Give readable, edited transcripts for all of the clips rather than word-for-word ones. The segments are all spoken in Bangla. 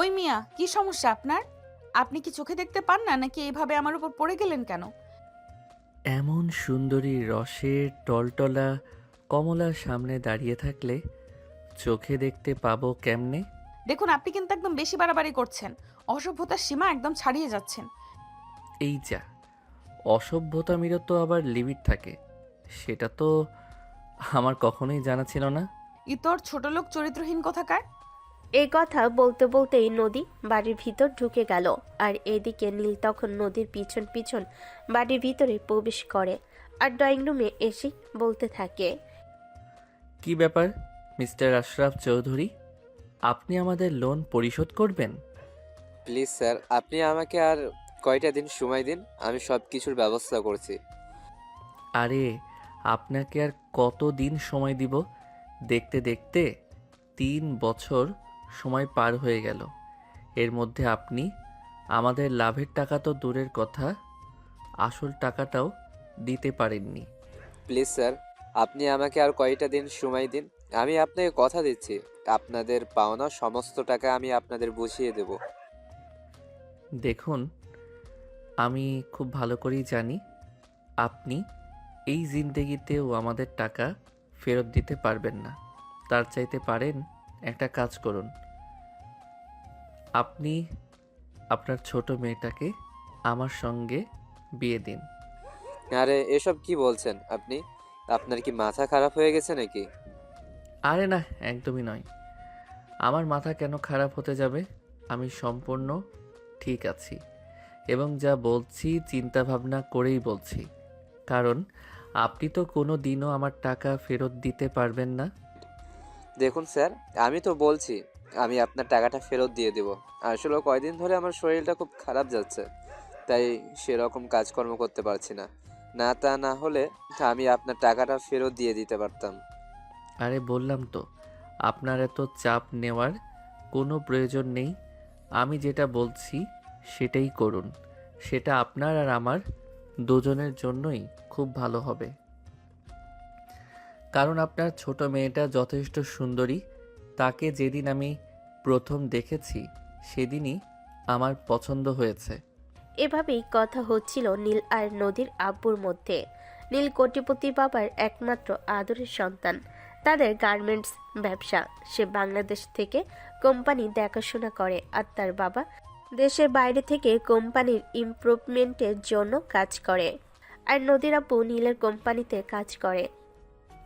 ওই মিয়া, কি সমস্যা আপনার? আপনি কি চোখে দেখতে পান না, নাকি এইভাবে আমার উপর পড়ে গেলেন কেন? এমন সুন্দরী রসের টলটলা কমলার সামনে দাঁড়িয়ে থাকলে চোখে দেখতে পাবো কেমনে? দেখুন, আপনি কিন্তু একদম বেশি বাড়াবাড়ি করছেন। অসভ্যতার সীমা একদম ছাড়িয়ে যাচ্ছেন। এই যা, অসভ্যতামিরও তো আবার লিমিট থাকে। সেটা তো আমার কখনোই জানা ছিল না। ইতর ছোটলোক চরিত্রহীন কোথাকার। এই কথা বলতে বলতেই নদী বাড়ির ভিতর ঢুকে গেল। আর এদিকে নীল তখন নদীর পিছন পিছন বাড়ির ভিতরে প্রবেশ করে আর ড্রয়িং রুমে এসে বলতে থাকে। কি ব্যাপার মিস্টার আশরাফ চৌধুরী, আপনি আমাদের লোন পরিশোধ করবেন? প্লিজ স্যার, আপনি আমাকে আর কয়টা দিন সময় দিন, আমি সব কিছুর ব্যবস্থা করছি। আরে, আপনাকে আর কত দিন সময় দিব? দেখতে দেখতে 3 বছর সময় পার হয়ে গেল। এর মধ্যে আপনি আমাদের লাভের টাকা তো দূরের কথা, আসল টাকাটাও দিতে পারেননি। প্লিজ স্যার, আপনি আমাকে আর কয়টা দিন সময় দিন, আমি আপনাকে কথা দিচ্ছি আপনাদের পাওনা সমস্ত টাকা আমি আপনাদের বুঝিয়ে দেব। দেখুন, আমি খুব ভালো করেই জানি আপনি এই জিন্দেগিতেও আমাদের টাকা ফেরত দিতে পারবেন না। তার চাইতে পারেন একটা কাজ করুন, আপনি আপনার ছোট মেয়েটাকে আমার সঙ্গে বিয়ে দিন। আরে এসব কি বলছেন আপনি? আপনার কি মাথা খারাপ হয়ে গেছে নাকি? আরে না, একদমই নয়। আমার মাথা কেন খারাপ হতে যাবে? আমি সম্পূর্ণ ঠিক আছি এবং যা বলছি চিন্তা ভাবনা করেই বলছি। কারণ আপনি তো কোনো দিনও আমার টাকা ফেরত দিতে পারবেন না। দেখুন স্যার, আমি তো বলছি আমি আপনার টাকাটা ফেরত দিয়ে দেব। আসলে কয়দিন ধরে আমার শরীরটা খুব খারাপ যাচ্ছে, তাই সেরকম কাজকর্ম করতে পারছি না। না তা না হলে আমি আপনার টাকাটা ফেরত দিয়ে দিতে পারতাম। আরে বললাম তো, আপনার এত চাপ নেওয়ার কোনো প্রয়োজন নেই। আমি যেটা বলছি সেটাই করুন। সেটা আপনার আর আমার দুজনের জন্যই খুব ভালো হবে। কারণ আপনার ছোট মেয়েটা যথেষ্ট সুন্দরী। তাকে যেদিন আমি প্রথম দেখেছি সেদিনই আমার পছন্দ হয়েছে। এভাবেই কথা হচ্ছিল নীল আর নদীর আব্বুর মধ্যে। নীল কোটিপতি বাবার একমাত্র আদরের সন্তান। তাদের গার্মেন্টস ব্যবসা। সে বাংলাদেশ থেকে কোম্পানি দেখাশোনা করে আর তার বাবা দেশের বাইরে থেকে কোম্পানির ইমপ্রুভমেন্টের জন্য কাজ করে। আর নদীর আব্বু নীলের কোম্পানিতে কাজ করে।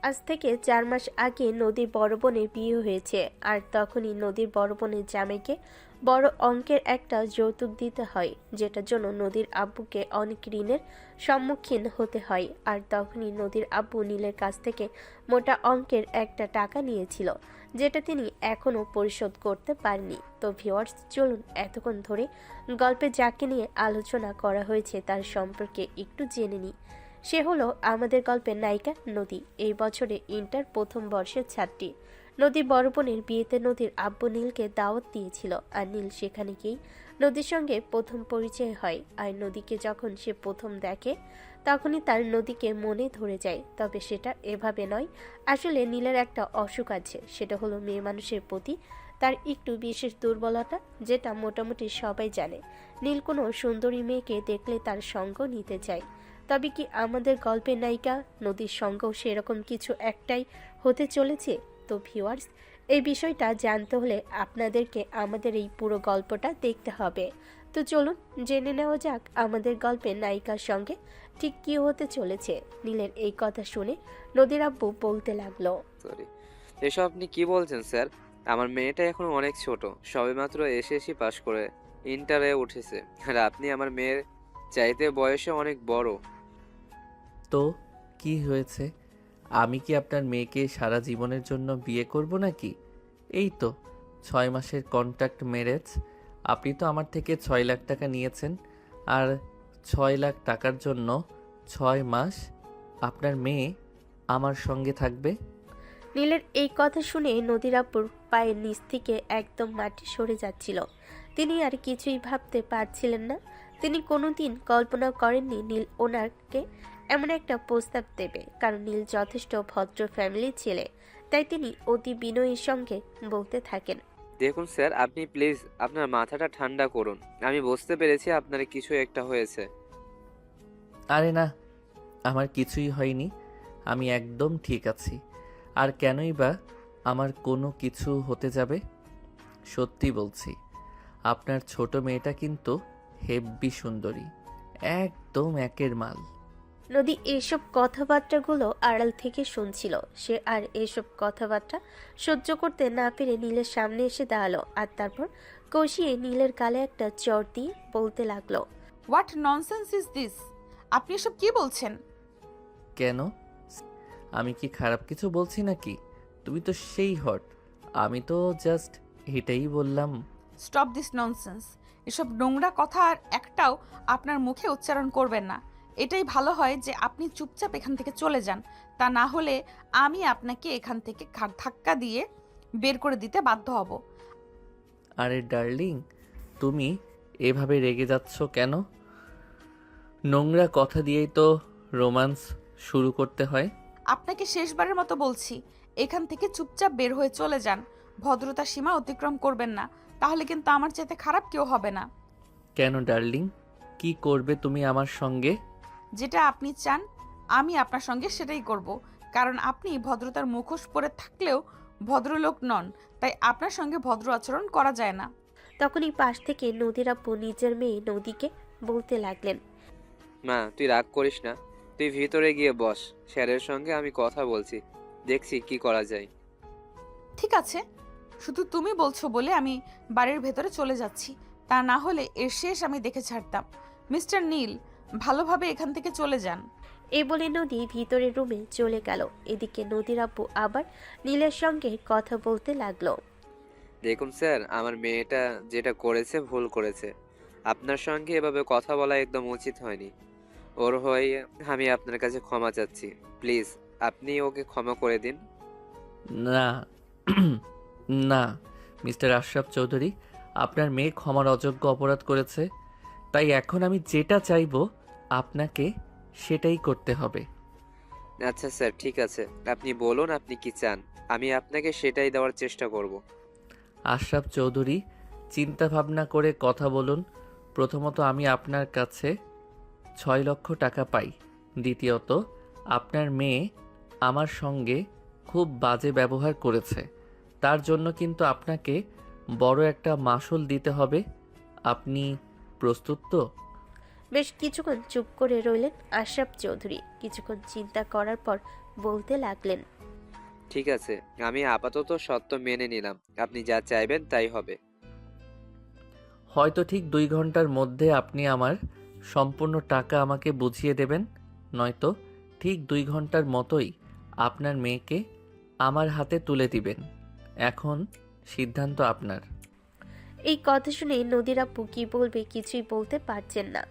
আজ থেকে 4 মাস আগে নদীর বড় বোনের বিয়ে হয়েছে। আর তখনই নদীর বড় বোনের জামাইকে বড় অঙ্কের একটা যৌতুক দিতে হয়, যেটার জন্য নদীর আব্বুকে অনেক ঋণের সম্মুখীন হতে হয়। আর তখনই নদীর আব্বু নীলের কাছ থেকে মোটা অঙ্কের একটা টাকা নিয়েছিল, যেটা তিনি এখনও পরিশোধ করতে পারেনি। তো ভিউয়ার্স, চলুন এতক্ষণ ধরে গল্পে যাকে নিয়ে আলোচনা করা হয়েছে তার সম্পর্কে একটু জেনে নিই। সে হলো আমাদের গল্পের নায়িকা নদী। এই বছরে ইন্টার প্রথম বর্ষের ছাত্রী। নদীর বড় বোনের বিয়েতে নদীর আব্বু নীলকে দাওয়াত দিয়েছিল, আর নীল সেখানে গিয়েই নদীর সঙ্গে প্রথম পরিচয় হয়। আর নদীকে যখন সে প্রথম দেখে তখনই তার নদীকে মনে ধরে যায়। তবে সেটা এভাবে নয়। আসলে নীলের একটা অসুখ আছে, সেটা হলো মেয়ে মানুষের প্রতি তার একটু বিশেষ দুর্বলতা, যেটা মোটামুটি সবাই জানে। নীল কোনো সুন্দরী মেয়েকে দেখলে তার সঙ্গ নিতে চায়। তবে কি আমাদের গল্পের নায়িকা নদীর সঙ্গেও সেরকম কিছু একটাই হতে চলেছে? তো ভিউয়ার্স, এই বিষয়টা জানতে হলে আপনাদেরকে আমাদের এই পুরো গল্পটা দেখতে হবে। তো চলুন জেনে নেওয়া যাক আমাদের গল্পের নায়িকার সঙ্গে ঠিক কী হতে চলেছে। নীলের এই কথা শুনে নদীর আব্বু বলতে লাগলো। সরি, এসব আপনি কি বলছেন স্যার? আমার মেয়েটা এখনো অনেক ছোট, সবেমাত্র এসএসসি পাশ করে ইন্টারে উঠেছে, আর আপনি আমার মেয়ের চাইতে বয়সে অনেক বড়। তো কি হয়েছে? আমি কি আপনার মেয়েকে সারা জীবনের জন্য বিয়ে করব নাকি? এই তো 6 মাসের কন্ট্রাক্ট ম্যারেজ। আপনি তো আমার থেকে 6 লাখ টাকা নিয়েছেন, আর 6 লাখ টাকার জন্য 6 মাস আপনার মেয়ে আমার সঙ্গে থাকবে? নীলের এই কথা শুনে নদীর আব্বুর পায়ের নিচ থেকে একদম মাটি সরে যাচ্ছিল। তিনি আর কিছুই ভাবতে পারছিলেন না। তিনি কোনোদিন কল্পনা করেননি নীল ওনাকে এমন একটা প্রস্তাব দেবে, কারণ নীল যথেষ্ট ভদ্র ফ্যামিলির ছেলে। তাই তিনি অতি বিনয়ের সঙ্গে বলতে থাকেন। দেখুন স্যার, আপনি প্লিজ আপনার মাথাটা ঠান্ডা করুন। আমি বুঝতে পেরেছি আপনার কিছু একটা হয়েছে। আরে না, আমার কিছুই হয়নি। আমি একদম ঠিক আছি। আর কেনই বা আমার কোনো কিছু হতে যাবে? সত্যি বলছি, আপনার ছোট মেয়েটা কিন্তু হেব্বি সুন্দরী, একদম একের মাল। নদী এইসব কথাবার্তাগুলো আড়াল থেকে শুনছিল। সে আর এইসব কথাবার্তা সহ্য করতে না পেরে নীলের সামনে এসে দাঁড়ালো, আর তারপর কষিয়ে নীলের গালে একটা চড় দিয়ে বলতে লাগলো। What nonsense is this? আপনি এসব কি বলছেন? কেন? আমি কি খারাপ কিছু বলছি নাকি? তুমি তো সেই হট। আমি তো জাস্ট এটাই বললাম। Stop this nonsense. এসব নোংরা কথা আর একটাও আপনার মুখে উচ্চারণ করবেন না। এটাই ভালো হয় যে আপনি চুপচাপ এখান থেকে চলে যান। তা না হলে আমি আপনাকে এখান থেকে ধাক্কা দিয়ে বের করে দিতে বাধ্য হব। আরে ডার্লিং, তুমি এভাবে রেগে যাচ্ছ কেন? নোংরা কথা দিয়েই তো রোম্যান্স শুরু করতে হয়। আপনাকে শেষবারের মতো বলছি, এখান থেকে চুপচাপ বের হয়ে চলে যান। ভদ্রতার সীমা অতিক্রম করবেন না, তাহলে কিন্তু আমার চাইতে খারাপ কেউ হবে না। কেন ডার্লিং, কি করবে তুমি আমার সঙ্গে? যেটা আপনি চান আমি আপনার সঙ্গে সেটাই করব, কারণ আপনি ভদ্রতার মুখোশ পরে থাকলেও ভদ্রলোক নন, তাই আপনার সঙ্গে ভদ্র আচরণ করা যায় না। তখনই পাশ থেকে নদীর আপু নিজের মেয়ে নদীকে বলতে লাগলেন। মা, তুই রাগ করিস না। তুই ভিতরে গিয়ে বস, স্যারের সঙ্গে আমি কথা বলছি, দেখছি কি করা যায়। ঠিক আছে, শুধু তুমি বলছো বলে আমি বাড়ির ভেতরে চলে যাচ্ছি, তা না হলে এর শেষ আমি দেখে ছাড়তাম। মিস্টার নীল, ভালোভাবে এখান থেকে চলে যান। এই বলে নদী ভিতরের রুমে চলে গেল। এদিকে নদীর আপু আবার নীলের সঙ্গে কথা বলতে লাগলো। দেখুন স্যার, আমার মেয়েটা যেটা করেছে ভুল করেছে। আপনার সঙ্গে এভাবে কথা বলা একদম উচিত হয়নি। ওর হয়ে আমি আপনার কাছে ক্ষমা চাচ্ছি। প্লিজ আপনি ওকে ক্ষমা করে দিন। না না, মিস্টার আশরাফ চৌধুরী, আপনার মেয়ে ক্ষমার অযোগ্য অপরাধ করেছে। তাই এখন আমি যেটা চাইবো আপনাকে সেটাই করতে হবে। আচ্ছা স্যার, ঠিক আছে, আপনি বলুন আপনি কি চান, আমি আপনাকে সেটাই দেওয়ার চেষ্টা করব। আশরাফ চৌধুরী, চিন্তা ভাবনা করে কথা বলুন। প্রথমত, আমি আপনার কাছে 6 লক্ষ টাকা পাই। দ্বিতীয়ত, আপনার মেয়ে আমার সঙ্গে খুব বাজে ব্যবহার করেছে, তার জন্য কিন্তু আপনাকে বড় একটা মাশুল দিতে হবে। আপনি প্রস্তুত তো? বেশ কিছুক্ষণ চুপ করে রইলেন আশরাফ চৌধুরী। কিছুক্ষণ চিন্তা করার পর বলতে লাগলেন। ঠিক আছে, আমি আপাতত সত্য মেনে নিলাম, আপনি যা চাইবেন তাই হবে। হয়তো ঠিক 2 ঘন্টার মধ্যে আপনি আমার সম্পূর্ণ টাকা আমাকে বুঝিয়ে দেবেন, নয়তো ঠিক 2 ঘন্টার মতোই আপনার মেয়েকে আমার হাতে তুলে দিবেন। এখন সিদ্ধান্ত আপনার। এই কথা শুনে নদীর আপু কি বলবে কিছুই বলতে পারছেন না,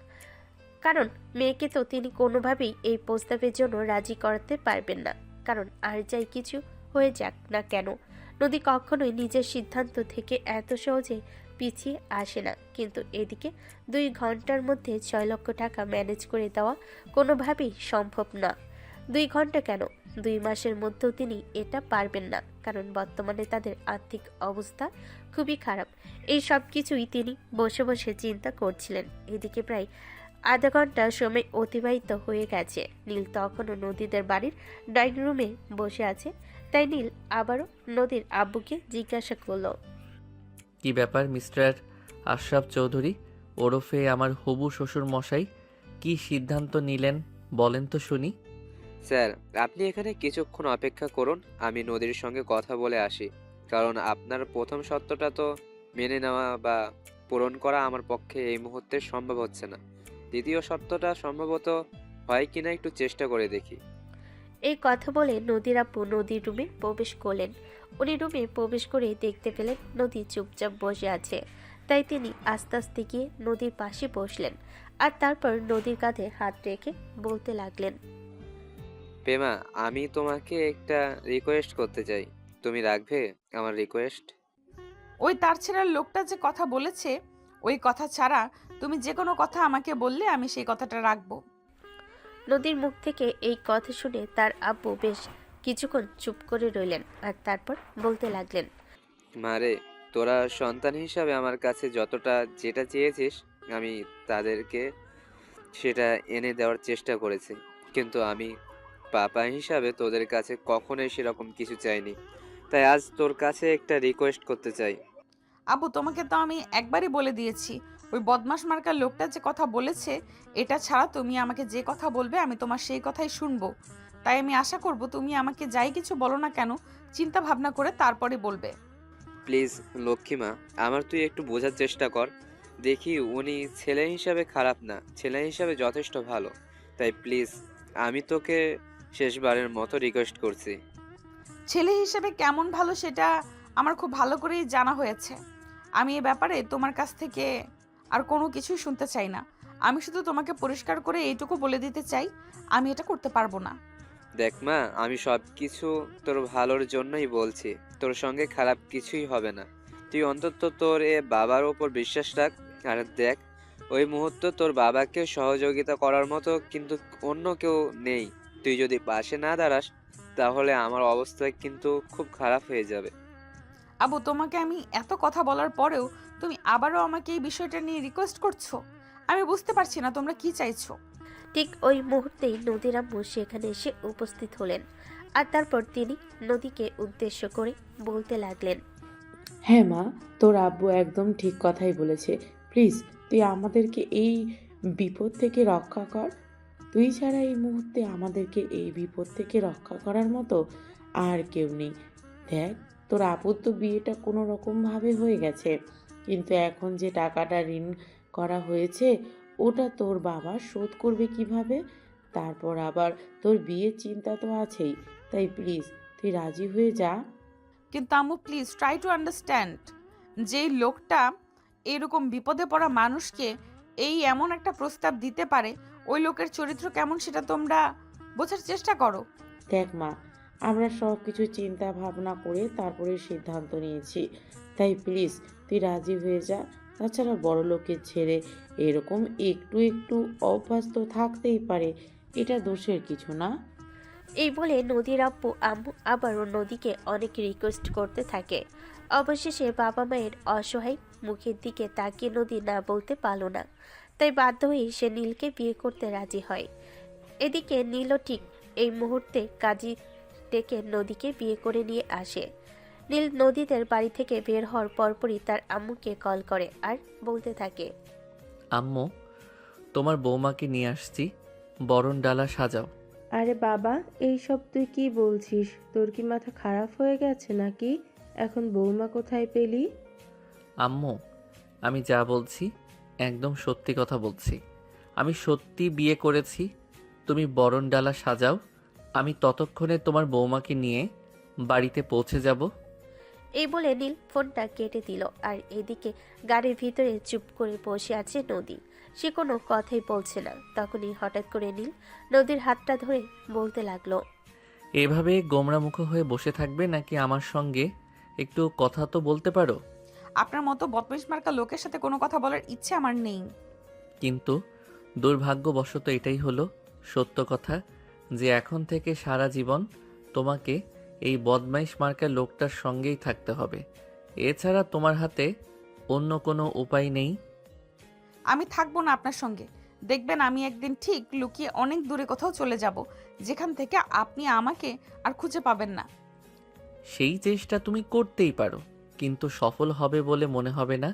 কারণ মেয়েকে তো তিনি কোনোভাবেই এই প্রস্তাবের জন্য রাজি করাতে পারবেন না। কারণ আর যাই কিছু হয়ে যাক না কেন, নদী কখনোই নিজের সিদ্ধান্ত থেকে এত সহজে পিছিয়ে আসে না। কিন্তু এদিকে 2 ঘন্টার মধ্যে 6 লক্ষ টাকা ম্যানেজ করে দেওয়া কোনোভাবেই সম্ভব না। 2 ঘন্টা কেন, 2 মাসের মধ্যেও তিনি এটা পারবেন না, কারণ বর্তমানে তাদের আর্থিক অবস্থা খুবই খারাপ। এই সব কিছুই তিনি বসে বসে চিন্তা করছিলেন। এদিকে প্রায় আধা ঘন্টা সময় অতিবাহিত হয়ে গেছে। নীল তখনও নদীদের বাড়ির ড্রয়িং রুমে বসে আছে। তাই নীল আবারও নদীর আব্বুকে জিজ্ঞাসা করলো। কি ব্যাপার মিস্টার আশরাফ চৌধুরী ওরফে আমার হবু শ্বশুর মশাই, কি সিদ্ধান্ত নিলেন বলেন তো শুনি। স্যার, আপনি এখানে কিছুক্ষণ অপেক্ষা করুন, আমি নদীর সঙ্গে কথা বলে আসি। কারণ আপনার প্রথম সত্যটা তো মেনে নেওয়া বা পূরণ করা আমার পক্ষে এই মুহূর্তে সম্ভব হচ্ছে না। দ্বিতীয় সত্যটা সম্ভবত হয় কিনা একটু চেষ্টা করে দেখি। এই কথা বলে নদীর আপু নদীর রুমে প্রবেশ করলেন। উনি রুমে প্রবেশ করে দেখতে পেলেন নদী চুপচাপ বসে আছে। তাই তিনি আস্তে আস্তে গিয়ে নদীর পাশে বসলেন, আর তারপর নদীর কাঁধে হাত রেখে বলতে লাগলেন। পেমা, আমি তোমাকে একটা রিকোয়েস্ট করতে চাই, তুমি রাখবে আমার রিকোয়েস্ট? ওই তার ছেড়ার লোকটা যে কথা বলেছে, ওই কথা ছাড়া তুমি যে কোনো কথা আমাকে বললে আমি সেই কথাটা রাখবো। নদীর মুখ থেকে এই কথা শুনে তার আব্বু বেশ কিছুক্ষণ চুপ করে রইলেন, আর তারপর বলতে লাগলেন। মারে, তোরা সন্তান হিসাবে আমার কাছে যতটা যেটা চেয়েছিস আমি তাদেরকে সেটা এনে দেওয়ার চেষ্টা করেছি, কিন্তু আমি পাপা হিসাবে তোদের কাছে কখনোই সেরকম কিছু চাইনি। তাই আজ তোর কাছে একটা রিকোয়েস্ট করতে চাই। আব্বু, তোমাকে তো আমি একবারই বলে দিয়েছি, ওই বদমাস মার্কার লোকটা যে কথা বলেছে এটা ছাড়া তুমি আমাকে যে কথা বলবে আমি তোমার সেই কথাই শুনবো। তাই আমি আশা করব তুমি আমাকে যাই কিছু বলো না কেন চিন্তা ভাবনা করে তারপরে বলবে। প্লিজ লক্ষ্মীমা, আমার তুই একটু বোঝার চেষ্টা কর। দেখি উনি ছেলে হিসাবে খারাপ না, ছেলে হিসাবে যথেষ্ট ভালো। তাই প্লিজ আমি তোকে শেষবারের মতো রিকোয়েস্ট করছি। ছেলে হিসেবে কেমন ভালো সেটা আমার খুব ভালো করেই জানা হয়েছে। আমি এ ব্যাপারে তোমার কাছ থেকে আর কোনো কিছুই শুনতে চাই না। আমি শুধু তোমাকে পরিষ্কার করে এইটুকু বলে দিতে চাই, আমি এটা করতে পারবো না। দেখ মা, আমি সব কিছু তোর ভালোর জন্যই বলছি, তোর সঙ্গে খারাপ কিছুই হবে না। তুই অন্তত তোর এ বাবার ওপর বিশ্বাস রাখ। আর দেখ, ওই মুহূর্ত তোর বাবাকে সহযোগিতা করার মতো কিন্তু অন্য কেউ নেই। তুই যদি পাশে না দাঁড়াস তাহলে আমার অবস্থা কিন্তু খুব খারাপ হয়ে যাবে। আবু, তোমাকে আমি এত কথা বলার পরেও তুমি আবারও আমাকে এই বিষয়টা নিয়ে রিকোয়েস্ট করছো। আমি বুঝতে পারছি না তোমরা কি চাইছো। ঠিক ওই মুহূর্তেই নদীর আম্মু সেখানে এসে উপস্থিত হলেন। আর তারপর তিনি নদীকে উদ্দেশ্য করে বলতে লাগলেন, হ্যাঁ মা, তোর আব্বু একদম ঠিক কথাই বলেছে। প্লিজ তুই আমাদেরকে এই বিপদ থেকে রক্ষা কর। তুই ছাড়া এই মুহূর্তে আমাদেরকে এই বিপদ থেকে রক্ষা করার মতো আর কেউ নেই। দেখ, তোর আপুর তো বিয়েটা কোনো রকমভাবে হয়ে গেছে, কিন্তু এখন যে টাকাটা ঋণ করা হয়েছে ওটা তোর বাবা শোধ করবে কিভাবে? তারপর আবার তোর বিয়ের চিন্তা তো আছেই। তাই প্লিজ তুই রাজি হয়ে যা। কিন্তু আম্মু, প্লিজ ট্রাই টু আন্ডারস্ট্যান্ড, যেই লোকটা এরকম বিপদে পড়া মানুষকে এই এমন একটা প্রস্তাব দিতে পারে, ওই লোকের চরিত্র কেমন সেটা তোমরা বোঝার চেষ্টা করো। দেখ মা, আমরা সব কিছু চিন্তা ভাবনা করে তারপরে সিদ্ধান্ত নিয়েছি। তাই প্লিজ তুই রাজি হয়ে যা। তাছাড়া বড় লোকের ছেড়ে এরকম একটু একটু অভ্যাস তো থাকতেই পারে, এটা দোষের কিছু না। এই বলে নদীর আব্বু আম্মু আবারও নদীকে অনেক রিকোয়েস্ট করতে থাকে। অবশেষে বাবা মায়ের অসহায় মুখের দিকে তাকিয়ে নদী না বলতে পারল না। তাই বাধ্য হয়ে সে নীলকে বিয়ে করতে রাজি হয়। এদিকে নীলও ঠিক এই মুহূর্তে কাজী ডেকে নদীকে বিয়ে করে নিয়ে আসে। নীল নদীদের বাড়ি থেকে বের হওয়ার পরপরই তার আম্মুকে কল করে আর বলতে থাকে, আম্মু, তোমার বৌমাকে নিয়ে আসছি, বরণ ডালা সাজাও। আরে বাবা, এইসব তুই কি বলছিস? তোর কি মাথা খারাপ হয়ে গেছে নাকি? এখন বৌমা কোথায় পেলি? আম্মু, আমি যা বলছি একদম সত্যি কথা বলছি। আমি সত্যি বিয়ে করেছি। তুমি বরণ ডালা সাজাও, আমি ততক্ষণে তোমার বৌমাকে নিয়ে বাড়িতে পৌঁছে যাব। এই বলে নীল ফোনটা কেটে দিল। আর এদিকে গাড়ির ভিতরে চুপ করে বসে আছে নদী। সে কোনো কথাই বলছে না। তখনই হঠাৎ করে নীল নদীর হাতটা ধরে বলতে লাগলো, এভাবে গোমরামুখ হয়ে বসে থাকবে নাকি আমার সঙ্গে একটু কথা তো বলতে পারো? আপনার মতো বদমাইশ মার্কা লোকের সাথে কোনো কথা বলার ইচ্ছে আমার নেই। কিন্তু দুর্ভাগ্যবশত এটাই হলো সত্য কথা, যে এখন থেকে সারা জীবন তোমাকে এই বদমাইশ মার্কা লোকটার সঙ্গেই থাকতে হবে। এছাড়া তোমার হাতে অন্য কোনো উপায় নেই। আমি থাকবো না আপনার সঙ্গে। দেখবেন আমি একদিন ঠিক লুকিয়ে অনেক দূরে কোথাও চলে যাব, যেখান থেকে আপনি আমাকে আর খুঁজে পাবেন না। সেই চেষ্টা তুমি করতেই পারো, কিন্তু সফল হবে বলে মনে হবে না,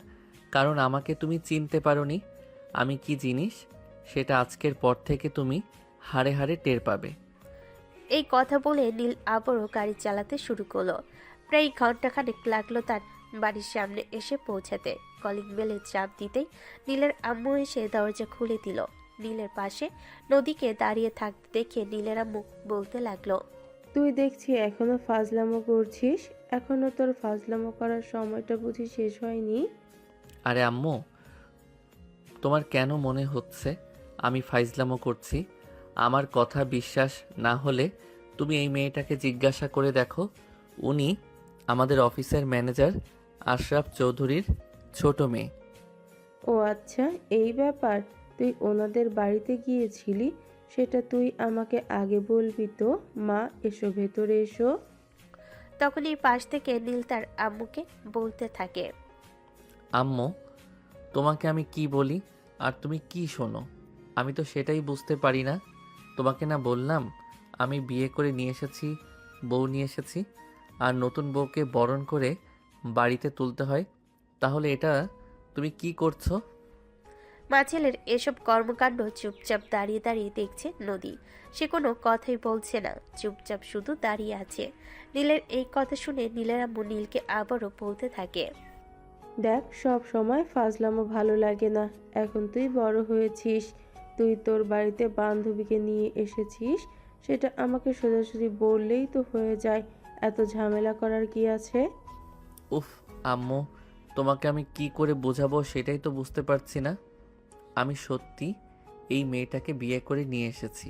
কারণ আমাকে তুমি চিনতে পারোনি। আমি কি জিনিস সেটা আজকের পর থেকে তুমি হাড়ে হাড়ে টের পাবে। এই কথা বলে নীল আবারও গাড়ি চালাতে শুরু করলো। প্রায় ঘন্টাখানেক লাগলো তার বাড়ির সামনে এসে পৌঁছাতে। কলিং বেলে চাপ দিতেই নীলের আম্মু এসে দরজা খুলে দিল। নীলের পাশে নদীকে দাঁড়িয়ে থাকতে দেখে নীলের আম্মু বলতে লাগলো, তুই দেখছি এখনো ফাজলামো করছিস। এখনো তোর ফাজলামো করার সময়টা বুঝি শেষ হয়নি? আরে আম্মু, তোমার কেন মনে হচ্ছে আমি ফাইজলামো করছি? আমার কথা বিশ্বাস না হলে তুমি এই মেয়েটাকে জিজ্ঞাসা করে দেখো। উনি আমাদের অফিসের ম্যানেজার আশরাফ চৌধুরীর ছোট মেয়ে। ও আচ্ছা, এই ব্যাপার। তুই ওনাদের বাড়িতে গিয়েছিলি? সেটা তুই আমাকে আগে বলবি তো। মা, এসো ভেতরে এসো। তখনই পাশ থেকে নীল তার আম্মুকে বলতে থাকে। আম্মু, তোমাকে আমি কি বলি আর তুমি কি শোনো? আমি তো সেটাই বুঝতে পারি না। তোমাকে না বললাম আমি বিয়ে করে নিয়ে এসেছি, বউ নিয়ে এসেছি, আর নতুন বউকে বরণ করে বাড়িতে তুলতে হয়। তাহলে এটা তুমি কি করছো? মা ছেলের এসব কর্মকাণ্ড চুপচাপ দাঁড়িয়ে দাঁড়িয়ে দেখছে নদী। সে কোনো কথাই বলছে না, চুপচাপ শুধু দাঁড়িয়ে আছে। নীলের এই কথা শুনে নীলের আম্মু নীলকে আবারও বলতে থাকে। দেখ, সব সময় ফাজলামো ভালো লাগে না। এখন তুই বড় হয়েছিস, তুই তোর বাড়িতে বান্ধবীকে নিয়ে এসেছিস, সেটা আমাকে সোজাসুজি বললেই তো হয়ে যায়। এত ঝামেলা করার কি আছে? উফ আম্মু, তোমাকে আমি কি করে বোঝাবো সেটাই তো বুঝতে পারছি না। আমি সত্যি এই মেয়েটাকে বিয়ে করে নিয়ে এসেছি।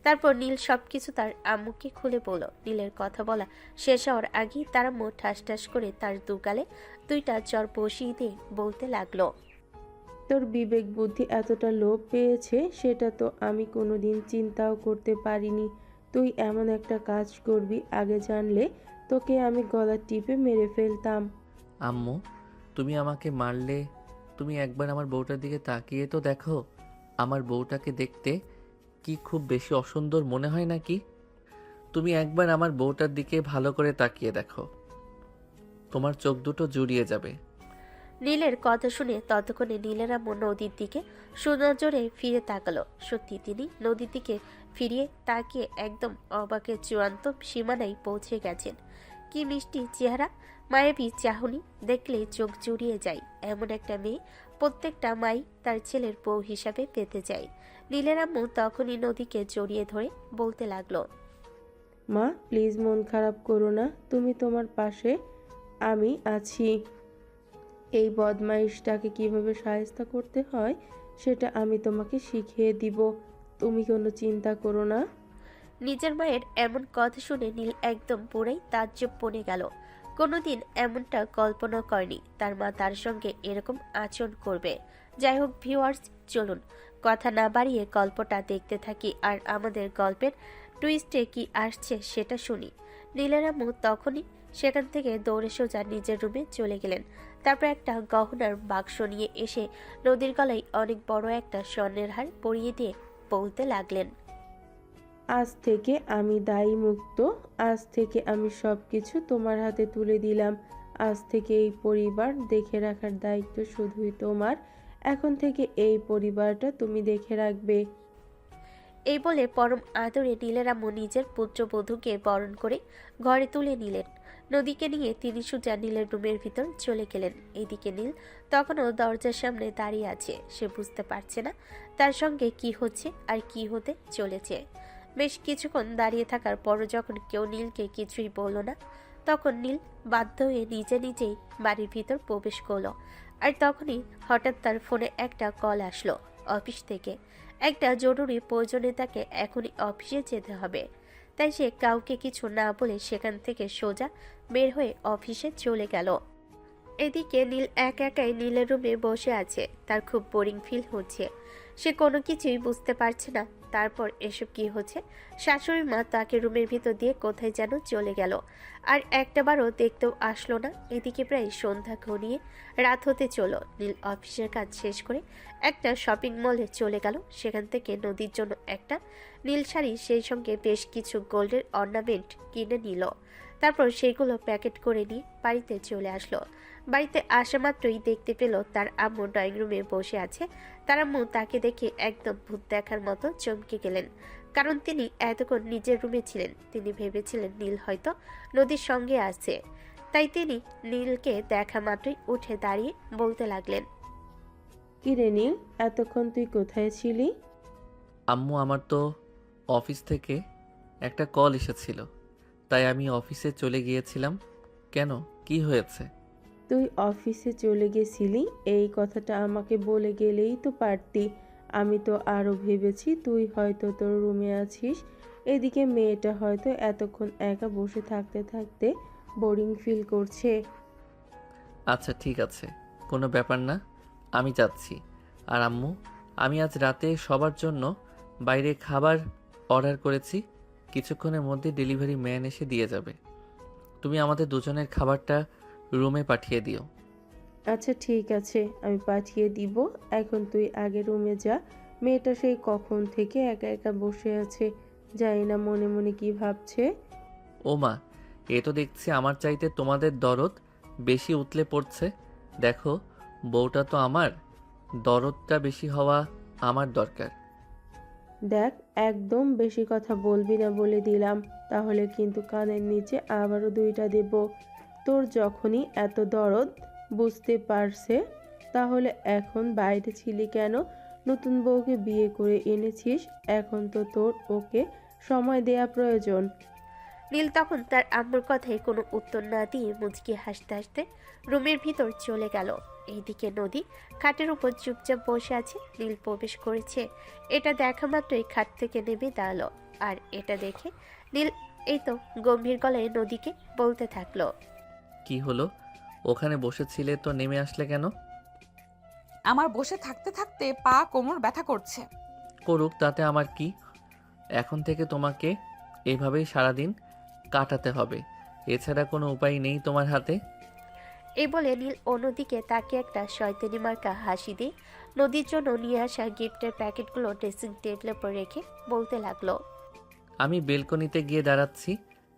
তারপর নীল সবকিছু তার আম্মুকে খুলে বলল। নীলের কথা বলা শেষ হওয়ার আগেই তার আম্মু ঠাস ঠাস করে তার দুগালে দুইটা চর বসিয়ে দিয়ে বলতে লাগলো। তোর বিবেক বুদ্ধি এতটা লোপ পেয়েছে সেটা তো আমি কোনোদিন চিন্তাও করতে পারিনি। তুই এমন একটা কাজ করবি, আগে জানলে তোকে আমি গলা টিপে মেরে ফেলতাম। আম্মু, তুমি আমাকে মারলে তুমি একবার আমার বউটার দিকে তাকিয়ে তো দেখো। আমার বউটাকে দেখতে কি খুব বেশি অসুন্দর মনে হয় নাকি? তুমি একবার আমার বউটার দিকে ভালো করে তাকিয়ে দেখো, তোমার চোখ দুটো জুড়িয়ে যাবে। নীলের কথা শুনে ততক্ষণে নীলের আম্মু নদীর দিকে সুনজরে ফিরে তাকালো। সত্যি তিনি নদীর দিকে ফিরিয়ে তাকিয়ে একদম অবাকের চূড়ান্ত সীমানায় পৌঁছে গেছেন। কি মিষ্টি চেহারা, মায়াবী চাহনি, দেখলে চোখ জুড়িয়ে যায়। এমন একটা মেয়ে প্রত্যেকটা মাই তার ছেলের বউ হিসাবে পেতে চায়। নীলের আম্মু তখনই নদীকে জড়িয়ে ধরে বলতে লাগলো। মা, প্লিজ মন খারাপ করো না, তুমি তোমার পাশে আমি আছি। এই বদমাইশটাকে কিভাবে শায়েস্তা করতে হয় সেটা আমি তোমাকে শিখিয়ে দিব, তুমি কোনো চিন্তা করো না। নিজের মায়ের এমন কথা শুনে নীল একদম পুরাই তাজ্জব বনে গেল। কোনোদিন এমনটা কল্পনা করেনি তার মা তার সঙ্গে এরকম আচরণ করবে। যাই হোক ভিউয়ার্স, চলুন কথা না বাড়িয়ে গল্পটা দেখতে থাকি আর আমাদের গল্পের টুইস্টে কি আসছে সেটা শুনি। নীলের আম্মু তখনই সেখান থেকে দৌড়ে সোজা নিজের রুমে চলে গেলেন। তারপর একটা গহনার বাক্স নিয়ে এসে নদীর গলায় অনেক বড় একটা স্বর্ণের হার পরিয়ে দিয়ে বলতে লাগলেন। আজ থেকে আমি দায়ী মুক্ত, আজ থেকে আমি সব কিছু তোমার হাতে তুলে দিলাম। আজ থেকে এই পরিবার দেখে রাখার দায়িত্ব শুধুই তোমার। এখন থেকে এই পরিবারটা তুমি দেখে রাখবে। এই বলে পরম আদরে নীলের আম্মু নিজের পুত্রবধূকে বরণ করে ঘরে তুলে নিলেন। নদীকে নিয়ে তিনি সোজা নীলের রুমের ভিতর চলে গেলেন। এদিকে নীল তখনও দরজার সামনে দাঁড়িয়ে আছে। সে বুঝতে পারছে না তার সঙ্গে কি হচ্ছে আর কি হতে চলেছে। বেশ কিছুক্ষণ দাঁড়িয়ে থাকার পরও যখন কেউ নীলকে কিছুই বলল না, তখন নীল বাধ্য হয়ে নিজে নিজেই বাড়ির ভিতর প্রবেশ করলো। আর তখনই হঠাৎ তার ফোনে একটা কল আসলো অফিস থেকে। একটা জরুরি প্রয়োজনে তাকে এখনই অফিসে যেতে হবে। তাই সে কাউকে কিছু না বলে সেখান থেকে সোজা বের হয়ে অফিসে চলে গেল। এদিকে নীল একাই নীলের রুমে বসে আছে। তার খুব বোরিং ফিল হচ্ছে। সে কোনো কিছুই বুঝতে পারছে না তারপর এসব কি হচ্ছে। শাশুড়ি মা তাকে রুমের ভিতর দিয়ে কোথায় যেন চলে গেল, আর একটাবারও দেখতেও আসলো না। এদিকে প্রায় সন্ধ্যা ঘনিয়ে রাত হতে চলল। নীল অফিসের কাজ শেষ করে একটা শপিং মলে চলে গেল। সেখান থেকে নদীর জন্য একটা নীল শাড়ি, সেই সঙ্গে বেশ কিছু গোল্ডের অর্নামেন্ট কিনে নিল। তারপর সেগুলো প্যাকেট করে নিয়ে বাড়িতে চলে আসলো। বাড়িতে আসা মাত্রই দেখতে পেল তার আম্মু ড্রয়িং রুমে বসে আছে। তার আম্মু তাকে দেখে একদম ভূত দেখার মতো চমকে গেলেন, কারণ তিনি এতক্ষণ নিজের রুমে ছিলেন। তিনি ভেবেছিলেন নীল হয়তো নদীর সঙ্গে আছে, তাই তিনি নীলকে দেখা মাত্রই উঠে দাঁড়িয়ে বলতে লাগলেন। কি রে নীল, এতক্ষণ তুই কোথায় ছিলি? আম্মু, আমার তো অফিস থেকে একটা কল এসেছিল, তাই আমি অফিসে চলে গিয়েছিলাম। কেন, কি হয়েছে? তুই অফিসে চলে গেছিলি, এই কথাটা আমাকে বলে গেলেই তো পারতি। আমি তো আরও ভেবেছি তুই হয়তো তোর রুমে আছিস। এদিকে মেয়েটা হয়তো এতক্ষণ একা বসে থাকতে থাকতে বোরিং ফিল করছে। আচ্ছা ঠিক আছে, কোনো ব্যাপার না, আমি যাচ্ছি। আর আম্মু, আমি আজ রাতে সবার জন্য বাইরে খাবার অর্ডার করেছি, কিছুক্ষণের মধ্যে ডেলিভারি ম্যান এসে দিয়ে যাবে। তুমি আমাদের দুজনের খাবারটা রুমে পাঠিয়ে দিও। আচ্ছা ঠিক আছে, আমি পাঠিয়ে দিব। এখন তুই আগে রুমে যা। মেয়েটা সেই কখন থেকে একা একা বসে আছে, জানি না মনে মনে কি ভাবছে। ও মা, এ তো দেখছি আমার চাইতে তোমাদের দরদ বেশি উতলে পড়ছে। দেখো, বউটা তো আমার, দরদটা বেশি হওয়া আমার দরকার। দেখ, একদম বেশি কথা বলবি না বলে দিলাম, তাহলে কিন্তু কানের নিচে আবারও 2টা দেব। তোর যখনই এত দরদ বুঝতে পারছে, তাহলে এখন বাইরে ছিলি কেন? নতুন বউকে বিয়ে করে এনেছিস, এখন তো তোর ওকে সময় দেয়া প্রয়োজন। নীল তখন তার আম্মুর কথায় কোনো উত্তর না দিয়ে মুচকি হাসতে হাসতে রুমের ভিতর চলে গেল। এইদিকে নদী খাটের উপর চুপচাপ বসে আছে। নীল প্রবেশ করেছে এটা দেখা মাত্রই খাট থেকে নেমে দাঁড়ালো। আর এটা দেখে নীল এই তো গম্ভীর গলায় নদীকে বলতে থাকলো, কি হলো? ওখানে বসেছিলে তো নেমে আসলে কেন? আমার বসে থাকতে থাকতে পা কোমর ব্যথা করছে। করুক, তাতে আমার কি? এখন থেকে তোমাকে এভাবেই সারাদিন কাটাতে হবে, এছাড়া কোনো উপায় নেই তোমার হাতে। এই বলে নীল অন্যদিকে তাকে একটা শয়তানি মার্কা হাসি দিয়ে নদীর জন্য নিয়ে আসা গিফটের প্যাকেটগুলো ড্রেসিং টেবিলের উপর রেখে বলতে লাগলো, আমি বেলকনিতে গিয়ে দাঁড়াচ্ছি,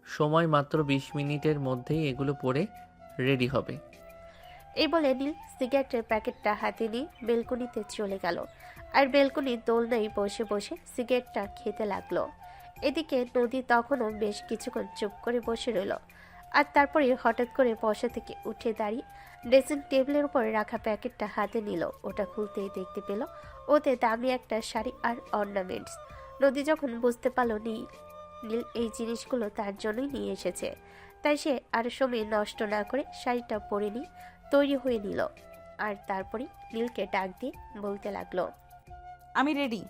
সময় মাত্র 20 মিনিটের মধ্যেই এগুলো পরে রেডি হবে। এই বলে নীল সিগারেটের প্যাকেটটা হাতে নিয়ে বেলকনিতে চলে গেল। আর বেলকনির দোলনায় বসে বসে সিগারেটটা খেতে লাগলো। এদিকে নদী তখনও বেশ কিছুক্ষণ চুপ করে বসে রইল। আর তারপরে হঠাৎ করে বসা থেকে উঠে দাঁড়িয়ে ড্রেসিং টেবিলের উপর রাখা প্যাকেটটা হাতে নিল। ওটা খুলতেই দেখতে পেল ওতে দামি একটা শাড়ি আর অর্নামেন্টস। নদী যখন বুঝতে পারল নীল এই জিনিসগুলো তার জন্যই নিয়ে এসেছে, তাই সে আর সময় নষ্ট না করে শাড়িটা পরে নিয়ে তৈরি হয়ে নিল। আর তারপরে নীলকে ডাক দিয়ে বলতে লাগলো, আমি রেডি।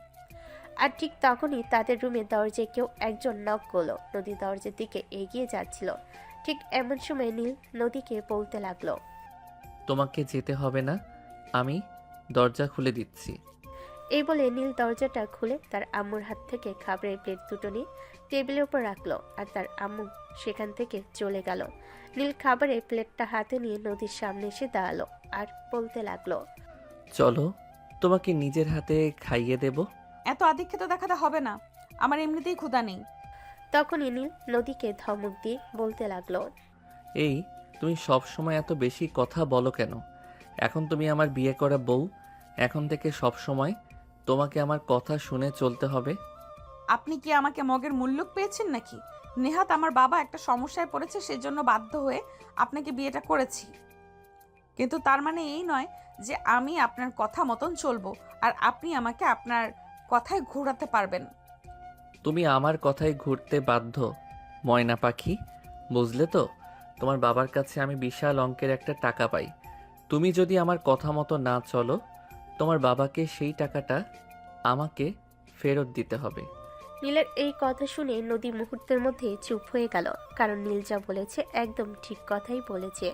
আর ঠিক তখনই তাদের রুমে দরজায় কেউ একজন নক করলো। নদী দরজার দিকে এগিয়ে যাচ্ছিল। ঠিক এমন সময় নীল নদীকে বলতে লাগলো, তোমাকে যেতে হবে না, আমি দরজা খুলে দিচ্ছি। এই বলে নীল দরজাটা খুলে তার আম্মুর হাত থেকে খাবারের প্লেট দুটো নিয়ে টেবিলের উপর রাখলো। আর তার আম্মু সেখান থেকে চলে গেল। নীল খাবারের প্লেটটা হাতে নিয়ে নদীর সামনে এসে দাঁড়ালো আর বলতে লাগলো, চলো, তোমাকে নিজের হাতে খাইয়ে দেব। এত আধিক্যতা দেখাতে হবে না, আমার এমনিতেই ক্ষুধা নেই। তখনই নীল নদীকে ধমক দিয়ে বলতে লাগলো, এই, তুমি সব সময় এত বেশি কথা বলো কেন? এখন তুমি আমার বিয়ে করা বউ, এখন থেকে সব সময় তোমাকে আমার কথা শুনে চলতে হবে। আপনি কি আমাকে মগের মুল্লুক পেয়েছেন নাকি? নেহাত আমার বাবা একটা সমস্যায় পড়েছে, সেজন্য বাধ্য হয়ে আপনাকে বিয়েটা করেছি। কিন্তু তার মানে এই নয় যে আমি আপনার কথা মতন চলবো আর আপনি আমাকে আপনার কথায় ঘোরাতে পারবেন। তুমি আমার কথায় ঘুরতে বাধ্য, ময়না পাখি, বুঝলে তো? তোমার বাবার কাছে আমি বিশাল অঙ্কের একটা টাকা পাই। তুমি যদি আমার কথা মতো না চলো, তোমার বাবাকে সেই টাকাটা আমাকে ফেরত দিতে হবে। নীলের এই কথা শুনে নদী মুহূর্তের মধ্যে চুপ হয়ে গেল, কারণ নীল যা বলেছে একদম ঠিক কথাই বলেছে।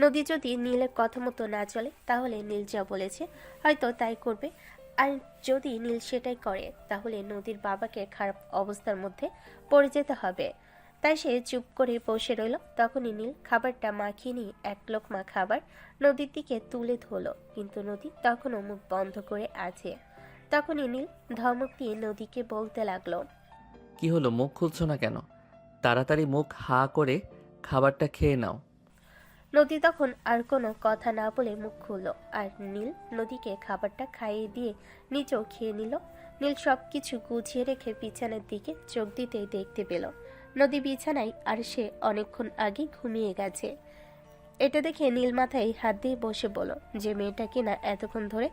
নদী যদি নীলের কথা মতো না চলে, তাহলে নীল যা বলেছে হয়তো তাই করবে। আর যদি নীল সেটাই করে, তাহলে নদীর বাবাকে খারাপ অবস্থার মধ্যে পড়ে যেতে হবে। তাই সে চুপ করে বসে রইল। তখনই নীল খাবারটা মাখিয়ে নিয়ে এক লোকমা খাবার নদীর দিকে তুলে ধরল, কিন্তু নদী তখনও মুখ বন্ধ করে আছে। তখনই নীল ধমক দিয়ে নদীকে বলতে লাগলো, কি হলো, মুখ খুলছো না কেন? তাড়াতাড়ি মুখ হা করে খাবারটা খেয়ে নাও। নদী তখন আর কোনো কথা না বলে মুখ খুলল। আর নীল নদীকে খাবারটা খাইয়ে দিয়ে নিজেও খেয়ে নিল। নীল সব কিছু গুছিয়ে রেখে বিছানার দিকে চোখ দিতেই দেখতে পেল নদী বিছানায়, আর সে অনেকক্ষণ আগে ঘুমিয়ে গেছে। এটা দেখে নীল মাথায় হাত দিয়ে বসে বলল যে মেয়েটা কিনা এতক্ষণ ধরে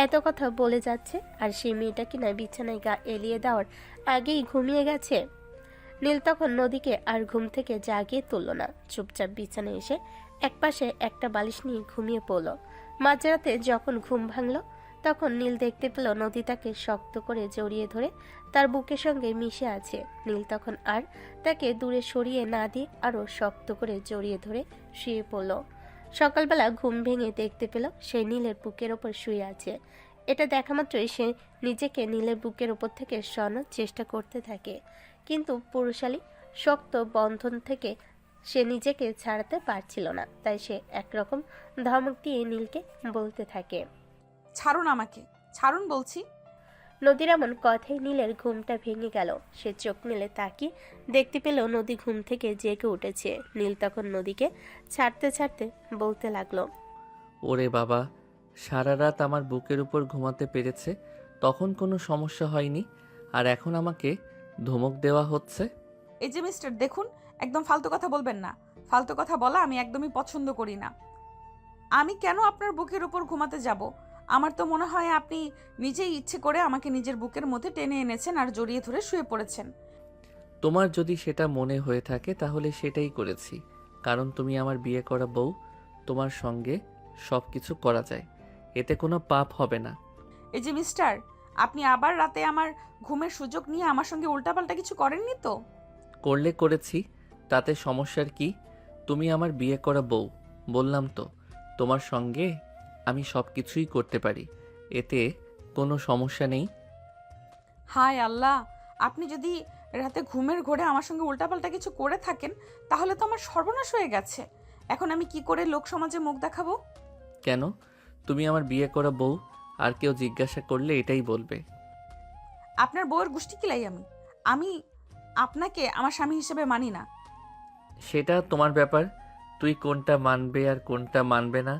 এত কথা বলে যাচ্ছে, আর সেই মেয়েটা কিনা বিছানায় গা এলিয়ে দেওয়ার আগেই ঘুমিয়ে গেছে। নীল তখন নদীকে আর ঘুম থেকে জাগিয়ে তুলল না, চুপচাপ বিছানায় এসে একপাশে একটা বালিশ নিয়ে ঘুমিয়ে পড়ল। মাঝরাতে যখন ঘুম ভাঙল, তখন নীল দেখতে পেল নদী তাকে শক্ত করে জড়িয়ে ধরে তার বুকের সঙ্গে মিশে আছে। নীল তখন আর তাকে দূরে সরিয়ে না দিয়ে আরো শক্ত করে জড়িয়ে ধরে শুয়ে পড়ল। সকালবেলা ঘুম ভেঙে দেখতে পেল সে নীলের বুকের ওপর শুয়ে আছে। এটা দেখা মাত্রই সে নিজেকে নীলের বুকের ওপর থেকে সরানোর চেষ্টা করতে থাকে, কিন্তু পুরুষালী শক্ত বন্ধন থেকে সে নিজেকে ছাড়াতে পারছিল না, তাই সে একরকম ধমক দিয়ে নীলকে বলতে থাকে। ছাড়ুন আমাকে, ছাড়ুন বলছি। নদীর এমন কথায় নীলের ঘুমটা ভেঙে গেল। সে চোখ মেলে তাকিয়ে দেখতে পেল নদী ঘুম থেকে জেগে উঠেছে। নীল তখন নদীকে ছাড়তে ছাড়তে বলতে লাগলো। ওরে বাবা, সারা রাত আমার বুকের উপর ঘুমাতে পেরেছে, তখন কোনো সমস্যা হয়নি, আর এখন আমাকে ধমক দেওয়া হচ্ছে। এই যে মিস্টার, দেখুন, একদম ফালতু কথা বলবেন না। ফালতু কথা বলা আমি একদমই পছন্দ করি না। আমি কেন আপনার বুকের উপর ঘুমাতে যাব? আমার তো মনে হয় আপনি নিজেই ইচ্ছে করে আমাকে নিজের বুকের মধ্যে টেনে এনেছেন আর জড়িয়ে ধরে শুয়ে পড়েছেন। তোমার যদি সেটা মনে হয়ে থাকে তাহলে সেটাই করেছি, কারণ তুমি আমার বিয়ে করা বউ, তোমার সঙ্গে সব কিছু করা যায়, এতে কোনো পাপ হবে না। এই যে মিস্টার, আপনি আবার রাতে আমার ঘুমের সুযোগ নিয়ে আমার সঙ্গে উল্টাপাল্টা কিছু করেননি তো? করলে করেছি, তাতে সমস্যার কি? তুমি আমার বিয়ে করা বউ, বললাম তো, তোমার সঙ্গে আমি সব কিছুই করতে পারি, এতে কোনো সমস্যা নেই। হায় আল্লাহ, আপনি যদি রাতে ঘুমের ঘোরে আমার সঙ্গে উল্টাপাল্টা কিছু করে থাকেন তাহলে তো আমার সর্বনাশ হয়ে গেছে। এখন আমি কি করে লোক সমাজে মুখ দেখাবো? কেন? তুমি আমার বিয়ে করা বউ, আর কেউ জিজ্ঞাসা করলে এটাই বলবে। আপনার বউয়ের গোষ্ঠী কিলাই আমি আপনাকে আমার স্বামী হিসেবে মানি না। সেটা তোমার ব্যাপার, তুই কোনটা মানবে আর কোনটা মানবে না।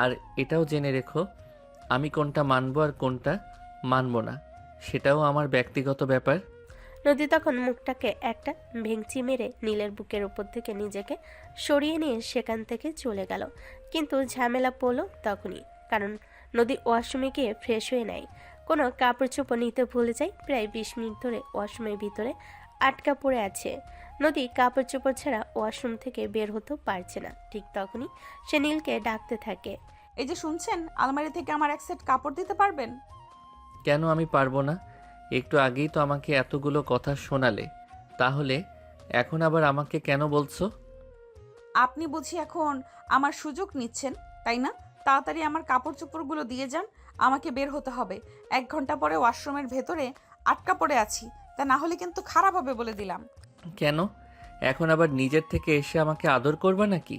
আর এটাও জেনে রেখো, আমি কোনটা মানবো আর কোনটা মানবো না সেটাও আমার ব্যক্তিগত ব্যাপার। নদী তখন মুখটাকে একটা ভেঙচি মেরে নীলের বুকের উপর থেকে নিজেকে সরিয়ে নিয়ে সেখান থেকে চলে গেল। কিন্তু ঝামেলা পড়ল তখনই, কারণ নদী ওয়াশরুমে গিয়ে ফ্রেশ হয়ে নেয়। কোনো কাপড় চোপড় নিতে ভুলে যায়। প্রায় 20 মিনিট ধরে ওয়াশরুমের ভিতরে আটকা পড়ে আছে। নদী কাপড় চোপড় ছাড়া ওয়াশরুম থেকে বের হতেও পারছে না। ঠিক তখনই সে নীলকে ডাকতে থাকে। এই যে শুনছেন, আলমারি থেকে আমার এক সেট কাপড় দিতে পারবেন? কেন আমি পারবো না? একটু আগেই তো আমাকে এতগুলো কথা শোনালে, তাহলে এখন আবার আমাকে কেন বলছো? আপনি বুঝি এখন আমার সুযোগ নিচ্ছেন, তাই না? তাড়াতাড়ি আমার কাপড় চোপড়গুলো দিয়ে যান, আমাকে বের হতে হবে। 1 ঘন্টা পরে ওয়াশরুমের ভেতরে আটকা পড়ে আছি, তা না হলে কিন্তু খারাপ হবে বলে দিলাম। কেন? এখন আবার নিজের থেকে এসে আমাকে আদর করবা নাকি?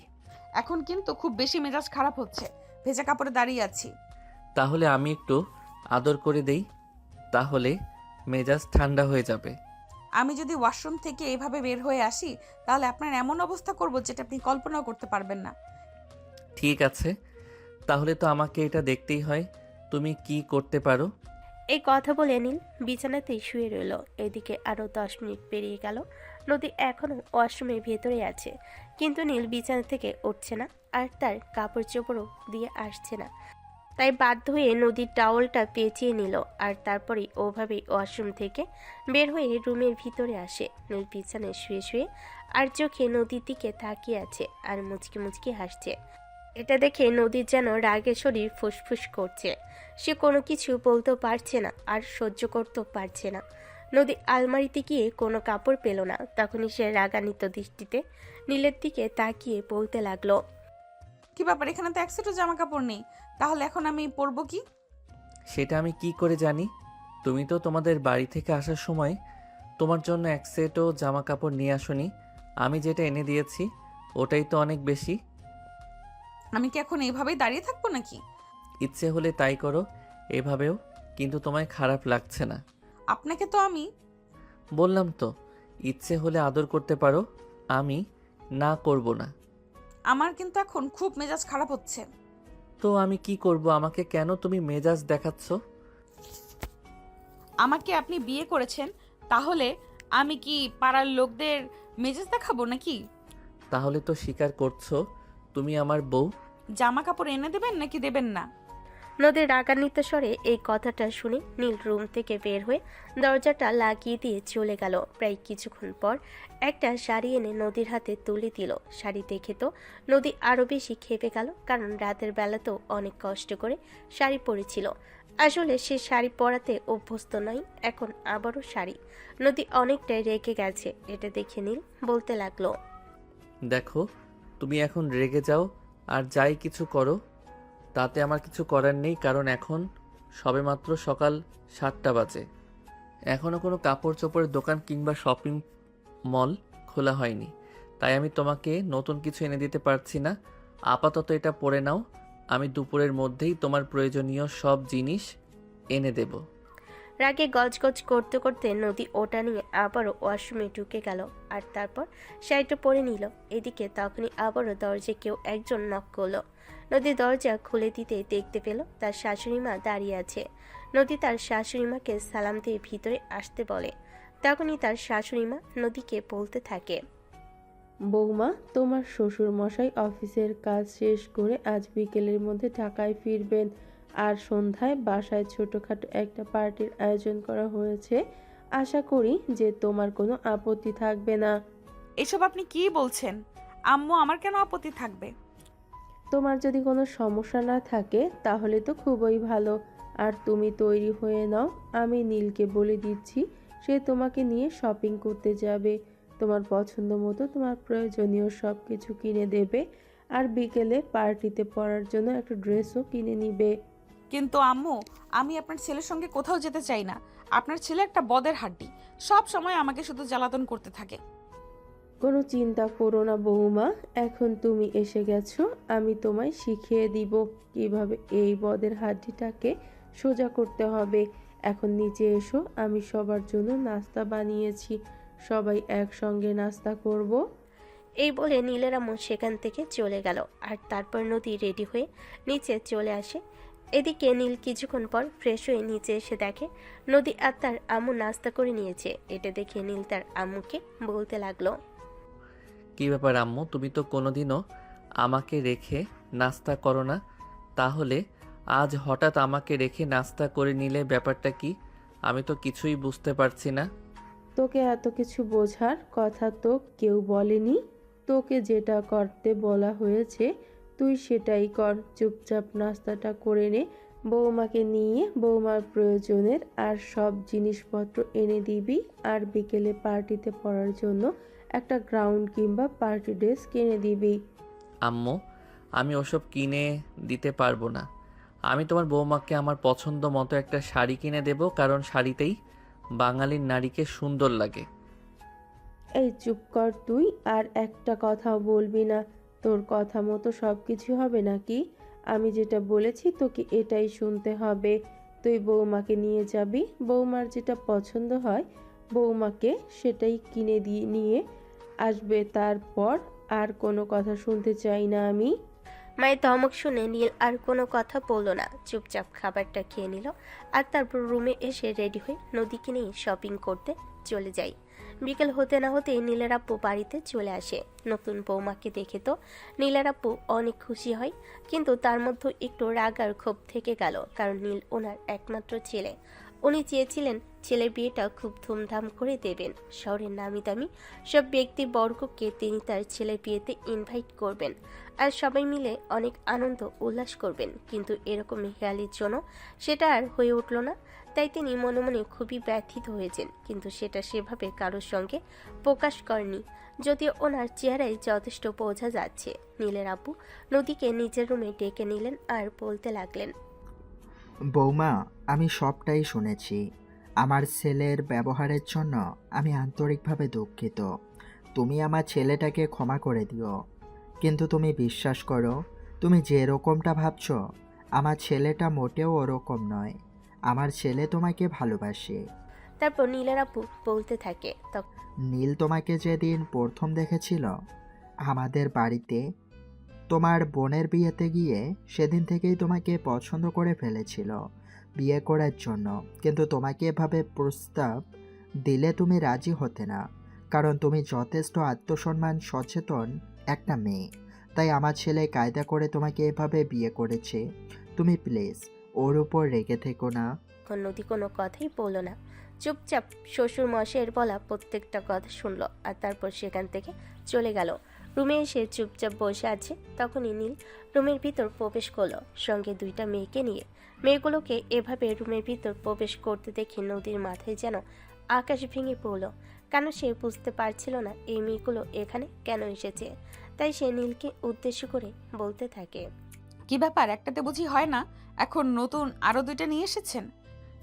এখন কিন্তু খুব বেশি মেজাজ খারাপ হচ্ছে, ভেজা কাপড়ে দাঁড়িয়ে আছি। তাহলে আমি একটু আদর করে দেই, তাহলে মেজাজ ঠান্ডা হয়ে যাবে। আমি যদি ওয়াশরুম থেকে এভাবে বের হয়ে আসি তাহলে আপনার এমন অবস্থা করব যেটা আপনি কল্পনাও করতে পারবেন না। ঠিক আছে, তাহলে তো আমাকে এটা দেখতেই হয়, তুমি কি করতে পারো। এই কথা বলে নীল বিছানাতেই শুয়ে রইল। এদিকে আরো 10 মিনিট পেরিয়ে গেল। নদী এখনো ওয়াশরুমের ভেতরে আছে, কিন্তু নীল বিছানা থেকে উঠছে না, আর তার কাপড় চোপড়ও দিয়ে আসছে না। তাই বাধ্য হয়ে নদীর টাওয়ালটা পেঁচিয়ে নিল, আর তারপরেই ওভাবেই ওয়াশরুম থেকে বের হয়ে রুমের ভিতরে আসে। নীল বিছানায় শুয়ে শুয়ে আর চোখে নদীর দিকে তাকিয়ে আছে আর মুচকি মুচকি হাসছে। এটা দেখে নদীর যেন রাগে শরীর ফুসফুস করছে। সে কোনো কিছু বলতেও পারছে না আর সহ্য করতেও পারছে না। নদী আলমারিতে গিয়ে কোনো কাপড় পেল না। তখনই সে রাগান্বিত দৃষ্টিতে নীলের দিকে তাকিয়ে বলতে লাগলো। কি ব্যাপার, এখানে তো এক সেটও জামা কাপড় নেই, তাহলে এখন আমি পরবো কি? সেটা আমি কি করে জানি? তুমি তো তোমাদের বাড়ি থেকে আসার সময় তোমার জন্য এক সেটও জামা কাপড় নিয়ে আসোনি, আমি যেটা এনে দিয়েছি ওটাই তো অনেক বেশি। আমি কি এখন এইভাবেই দাঁড়িয়ে থাকবো নাকি? ইচ্ছে হলে তাই করো এভাবেও, কিন্তু তোমায় খারাপ লাগছে না? আপনাকে তো আমি বললাম তো, ইচ্ছে হলে আদর করতে পারো, আমি না করব না। আমার কিন্তু এখন খুব মেজাজ খারাপ হচ্ছে। তো আমি কি করব? আমাকে কেন তুমি মেজাজ দেখাচ্ছ? আমাকে আপনি বিয়ে করেছেন, তাহলে আমি কি পাড়ার লোকদের মেজাজ দেখাবো নাকি? তাহলে তো স্বীকার করছো তুমি আমার বউ। জামা কাপড় এনে দেবেন নাকি দেবেন না? নদীর রাগান্বিত স্বরে এই কথাটা শুনে নীল রুম থেকে বের হয়ে দরজাটা লাগিয়ে দিয়ে চলে গেল। প্রায় কিছুক্ষণ পর একটা শাড়ি এনে নদীর হাতে তুলে দিল। শাড়ি দেখে তো নদী আরও বেশি খেপে গেল, কারণ রাতের বেলাতেও অনেক কষ্ট করে শাড়ি পরেছিল। আসলে সে শাড়ি পরাতে অভ্যস্ত নয়, এখন আবারও শাড়ি। নদী অনেকটাই রেগে গেছে। এটা দেখে নীল বলতে লাগলো। দেখো, তুমি এখন রেগে যাও আর যাই কিছু করো, তাতে আমার কিছু করার নেই, কারণ এখন সবেমাত্র সকাল 7টা বাজে, এখনও কোনো কাপড় চোপড়ের দোকান কিংবা শপিং মল খোলা হয়নি। তাই আমি তোমাকে নতুন কিছু এনে দিতে পারছি না। আপাতত এটা পরে নাও, আমি দুপুরের মধ্যেই তোমার প্রয়োজনীয় সব জিনিস এনে দেব। রাগে গজগজ করতে করতে নদী ওটা নিয়ে আবারও ওয়াশরুমে ঢুকে গেল আর তারপর শাড়িটা পরে নিল। এদিকে তখনই আবারও দরজায় কেউ একজন নক করলো। নদী দরজা খুলে দিতে দেখতে পেল তার শাশুড়ি মা দাঁড়িয়ে আছে। নদী তার শাশুড়ি মাকে সালাম দিয়ে ভিতরে আসতে বলে। তখনই তার শাশুড়ি মা নদীকে বলতে থাকে, বৌমা, তোমার শ্বশুর মশাই অফিসের কাজ শেষ করে আজ বিকেলের মধ্যে ঢাকায় ফিরবেন, আর সন্ধ্যায় বাসায় ছোটোখাটো একটা পার্টির আয়োজন করা হয়েছে। আশা করি যে তোমার কোনো আপত্তি থাকবে না। এসব আপনি কি বলছেন? আম্মু, আমার কেন আপত্তি থাকবে? তোমার যদি কোনো সমস্যা না থাকে তাহলে তো খুবই ভালো। আর তুমি তৈরি হয়ে নাও, আমি নীলকে বলে দিচ্ছি সে তোমাকে নিয়ে শপিং করতে যাবে। তোমার পছন্দ মতো তোমার প্রয়োজনীয় সব কিছু কিনে দেবে, আর বিকেলে পার্টিতে পরার জন্য একটা ড্রেসও কিনে নিবে। কিন্তু আম্মু, আমি আপনার ছেলের সঙ্গে কোথাও যেতে চাই না। আপনার ছেলে একটা বদের হাড্ডি, সব সময় আমাকে শুধু জ্বালাতন করতে থাকে। কোনো চিন্তা করো না বৌমা, এখন তুমি এসে গেছো, আমি তোমায় শিখিয়ে দিব কিভাবে এই বদের হাড্ডিটাকে সোজা করতে হবে। এখন নিচে এসো, আমি সবার জন্য নাস্তা বানিয়েছি, সবাই একসঙ্গে নাস্তা করব। এই বলে নীলের আম্মু সেখান থেকে চলে গেল আর তারপর নদী রেডি হয়ে নিচে চলে আসে। এদিকে নীল কিছুক্ষণ পর ফ্রেশ হয়ে নিচে এসে দেখে নদী আর তার আম্মু নাস্তা করে নিয়েছে। এটা দেখে নীল তার আম্মুকে বলতে লাগলো, কি ব্যাপার আম্মু, তুমি তো কোনোদিনও আমাকে রেখে নাস্তা করো না, তাহলে আজ হঠাৎ আমাকে রেখে নাস্তা করে নিলে ব্যাপারটা কি? আমি তো কিছুই বুঝতে পারছি না। তোকে এত কিছু বোঝার কথা তো কেউ বলেনি। তোকে যেটা করতে বলা হয়েছে তুই সেটাই কর। চুপচাপ নাস্তাটা করে নে, বৌমাকে নিয়ে বৌমার প্রয়োজনের আর সব জিনিসপত্র এনে দিবি, আর বিকেলে পার্টিতে পরার জন্য একটা গ্রাউন্ড কিংবা পার্টি ড্রেস কিনে দিবি। আম্মু, আমি ওসব কিনে দিতে পারবো না। আমি তোমার বৌমাকে আমার পছন্দ মতো একটা শাড়ি কিনে দেব, কারণ শাড়িতেই বাঙালির নারীকে সুন্দর লাগে। এই চুপ কর তুই, আর একটা কথাও বলবি না। তোর কথা মতো সব কিছু হবে নাকি? আমি যেটা বলেছি তোকে এটাই শুনতে হবে। তুই বৌমাকে নিয়ে যাবি, বৌমার যেটা পছন্দ হয় বৌমাকে সেটাই কিনে দিয়ে নিয়ে আসবে। তারপর আর কোনো কথা শুনতে চাই না আমি। মায়ের ধমক শুনে নীল আর কোনো কথা বলল না, চুপচাপ খাবারটা খেয়ে নিল আর তারপর রুমে এসে রেডি হয়ে নদীকে নিয়ে শপিং করতে চলে যায়। বিকেল হতে না হতেই নীলের আব্বু বাড়িতে চলে আসে। নতুন বৌমাকে দেখে তো নীলের আব্বু অনেক খুশি হয়, কিন্তু তার মধ্যে একটু রাগ আর ক্ষোভ থেকে গেল, কারণ নীল ওনার একমাত্র ছেলে। উনি চেয়েছিলেন ছেলের বিয়েটা খুব ধুমধাম করে দেবেন। শহরের নামি দামি সব ব্যক্তিবর্গকে তিনি তার ছেলের বিয়েতে ইনভাইট করবেন আর সবাই মিলে অনেক আনন্দ উল্লাস করবেন, কিন্তু এরকম হেয়ালির জন্য সেটা আর হয়ে উঠল না। তাই তিনি মনে মনে খুবই ব্যথিত হয়েছেন, কিন্তু সেটা সেভাবে কারোর সঙ্গে প্রকাশ করেনি, যদিও ওনার চেহারায় যথেষ্ট বোঝা যাচ্ছে। নীলের আব্বু নদীকে নিজের রুমে ডেকে নিলেন আর বলতে লাগলেন, বৌমা, আমি সবটাই শুনেছি। আমার ছেলের ব্যবহারের জন্য আমি আন্তরিকভাবে দুঃখিত। তুমি আমার ছেলেটাকে ক্ষমা করে দিও, কিন্তু তুমি বিশ্বাস করো, তুমি যেরকমটা ভাবছো আমার ছেলেটা মোটেও ওরকম নয়। আমার ছেলে তোমাকে ভালোবাসে। তারপর নীলের আব্বু বলতে থাকে, নীল তোমাকে যেদিন প্রথম দেখেছিল আমাদের বাড়িতে তোমার বোনের বিয়েতে গিয়ে, সেদিন থেকেই তোমাকে পছন্দ করে ফেলেছিল বিয়ে করার জন্য। কিন্তু তোমাকে এভাবে প্রস্তাব দিলে তুমি রাজি হতে না, কারণ তুমি যথেষ্ট আত্মসম্মান সচেতন একটা মেয়ে। তাই আমার ছেলে কায়দা করে তোমাকে এভাবে বিয়ে করেছে। তুমি প্লিজ ওর উপর রেগে থেকো না। নদী কোনো কথাই বলল না, চুপচাপ শ্বশুর মশাইয়ের বলা প্রত্যেকটা কথা শুনল আর তারপর সেখান থেকে চলে গেল। রুমে এসে চুপচাপ বসে আছে। তখনই নীল রুমের ভিতর প্রবেশ করলো সঙ্গে দুইটা মেয়েকে নিয়ে। মেয়েগুলোকে এভাবে রুমের ভিতর প্রবেশ করতে দেখে নদীর মাথায় যেন আকাশ ভেঙে পড়ল, কারণ সে বুঝতে পারছিল না এই মেয়েগুলো এখানে কেন এসেছে। তাই সে নীলকে উদ্দেশ্য করে বলতে থাকে, কি ব্যাপার, একটাতে বুঝি হয় না? এখন নতুন আরো দুইটা নিয়ে এসেছেন?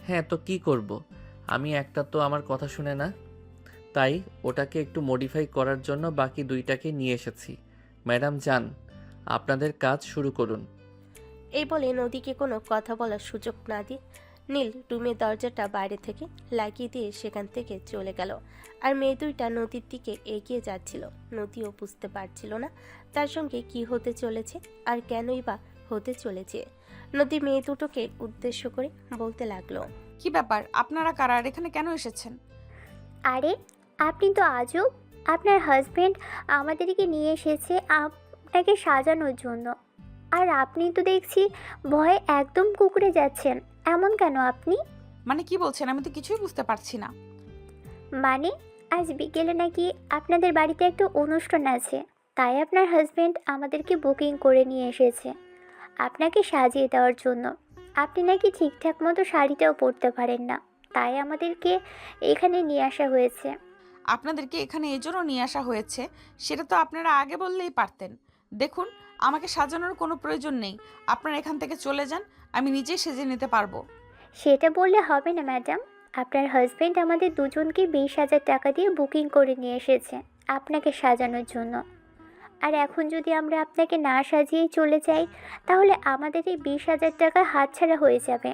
হ্যাঁ, তো কি করব? আমি একটা তো আমার কথা শুনে না। তাই ওটাকে একটু মডিফাই করার জন্য বাকি দুইটাকে নিয়ে এসেছি। ম্যাডাম যান, আপনাদের কাজ শুরু করুন। এই বলে নদীকে কোনো কথা বলার সুযোগ না দিয়ে নীল রুমের দরজাটা বাইরে থেকে লাগিয়ে দিয়ে সেখান থেকে চলে গেল। আর মেয়ে দুইটা নদীর দিকে এগিয়ে যাচ্ছিল। নদীও বুঝতে পারছিল না তার সঙ্গে কি হতে চলেছে আর কেনই বা হতে চলেছে। নদী মেয়ে দুটোকে উদ্দেশ্য করে বলতে লাগলো, কি ব্যাপার, আপনারা কারা আর এখানে কেন এসেছেন? আরে আপনি তো আজব, আপনার হাজবেন্ড আমাদেরকে নিয়ে এসেছে আপনাকে সাজানোর জন্য, আর আপনি তো দেখছি ভয়ে একদম কুঁকড়ে যাচ্ছেন। এমন কেন আপনি? মানে কি বলছেন? আমি তো কিছুই বুঝতে পারছি না। মানে আজ বিকেলে নাকি আপনাদের বাড়িতে একটা অনুষ্ঠান আছে, তাই আপনার হাজবেন্ড আমাদেরকে বুকিং করে নিয়ে এসেছে আপনাকে সাজিয়ে দেওয়ার জন্য। আপনি নাকি ঠিকঠাক মতো শাড়িটাও পরতে পারেন না, তাই আমাদেরকে এখানে নিয়ে আসা হয়েছে। আপনাদেরকে এখানে এজন্য নিয়ে আসা হয়েছে, সেটা তো আপনারা আগে বললেই পারতেন। দেখুন, আমাকে সাজানোর কোনো প্রয়োজন নেই। আপনারা এখান থেকে চলে যান, আমি নিজেই সেজে নিতে পারবো। সেটা বললে হবে না ম্যাডাম, আপনার হাজবেন্ড আমাদের দুজনকে 20,000 টাকা দিয়ে বুকিং করে নিয়ে এসেছে আপনাকে সাজানোর জন্য। আর এখন যদি আমরা আপনাকে না সাজিয়েই চলে যাই, তাহলে আমাদের এই 20,000 টাকা হাতছাড়া হয়ে যাবে।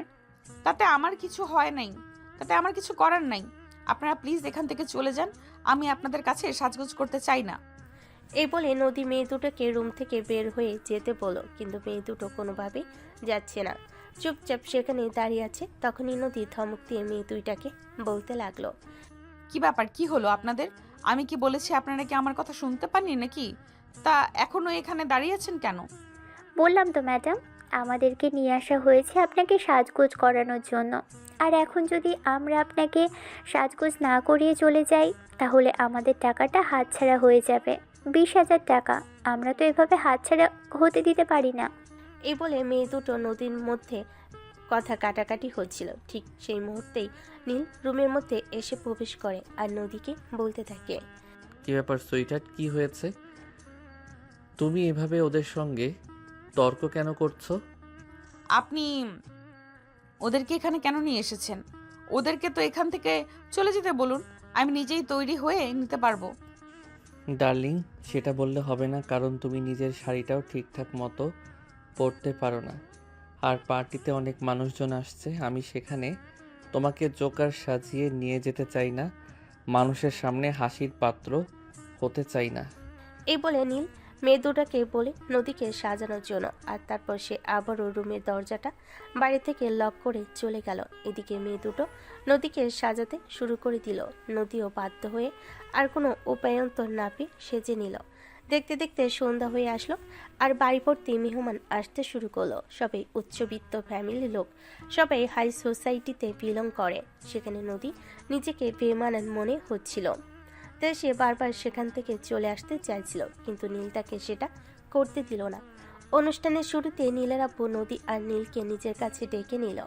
তাতে আমার কিছু হয় নাই, তাতে আমার কিছু করার নাই। আপনারা প্লিজ এখান থেকে চলে যান, আমি আপনাদের কাছে সাজগোজ করতে চাই না। এই বলে নদী মেয়ে দুটোকে রুম থেকে বের হয়ে যেতে বলো, কিন্তু মেয়ে দুটো কোনোভাবেই যাচ্ছে না, চুপচাপ সেখানে দাঁড়িয়ে আছে। তখনই নদী ধমক দিয়ে মেয়ে দুইটাকে বলতে লাগলো, কি ব্যাপার, কি হলো আপনাদের? আমি কি বলেছি আপনারা কি আমার কথা শুনতে পাননি নাকি? তা এখনো এখানে দাঁড়িয়ে আছেন কেন? বললাম তো ম্যাডাম, আমাদেরকে নিয়ে আসা হয়েছে আপনাকে সাজগোজ করানোর জন্য। আর এখন যদি আমরা আপনাকে সাজগোজ না করিয়ে চলে যাই, তাহলে আমাদের টাকাটা হাতছাড়া হয়ে যাবে। 20,000 টাকা আমরা তো এভাবে হাতছাড়া হতে দিতে পারি না। এই বলে মেয়ে দুটো নদীর মধ্যে কথা কাটাকাটি হচ্ছিল। ঠিক সেই মুহূর্তেই নীল রুমের মধ্যে এসে প্রবেশ করে আর নদীকে বলতে থাকে, কি ব্যাপার সুইটার, কি হয়েছে? তুমি এভাবে ওদের সঙ্গে তর্ক কেন করছো? আপনি ওদেরকে এখানে কেন নিয়ে এসেছেন? ওদেরকে তো এখান থেকে চলে যেতে বলুন, আমি নিজেই তৈরি হয়ে নিতে পারবো। ডার্লিং, সেটা বললে হবে না, কারণ তুমি নিজের শাড়িটাও ঠিকঠাক মতো পরতে পারো না। আর পার্টিতে অনেক মানুষজন আসছে, আমি সেখানে তোমাকে জোকার সাজিয়ে নিয়ে যেতে চাই না, মানুষের সামনে হাসির পাত্র হতে চাই না। এই বলে নীল মেয়ে দুটাকে বলে নদীকে সাজানোর জন্য, আর তারপর সে আবারও রুমের দরজাটা বাইরে থেকে লক করে চলে গেল। এদিকে মেয়ে দুটো নদীকে সাজাতে শুরু করে দিল। নদীও বাধ্য হয়ে আর কোনো উপায়ন্তর না পেয়ে সেজে নিল। দেখতে দেখতে সন্ধ্যা হয়ে আসলো আর বাড়ি ভর্তি মেহমান আসতে শুরু করলো। সবাই উচ্চবিত্ত ফ্যামিলির লোক, সবাই হাই সোসাইটিতে বিলং করে। সেখানে নদী নিজেকে বেমানান মনে হচ্ছিল, তাই সে বারবার সেখান থেকে চলে আসতে চাইছিল, কিন্তু নীল তাকে সেটা করতে দিল না। অনুষ্ঠানের শুরুতে নীলের আব্বু নদী আর নীলকে নিজের কাছে ডেকে নিল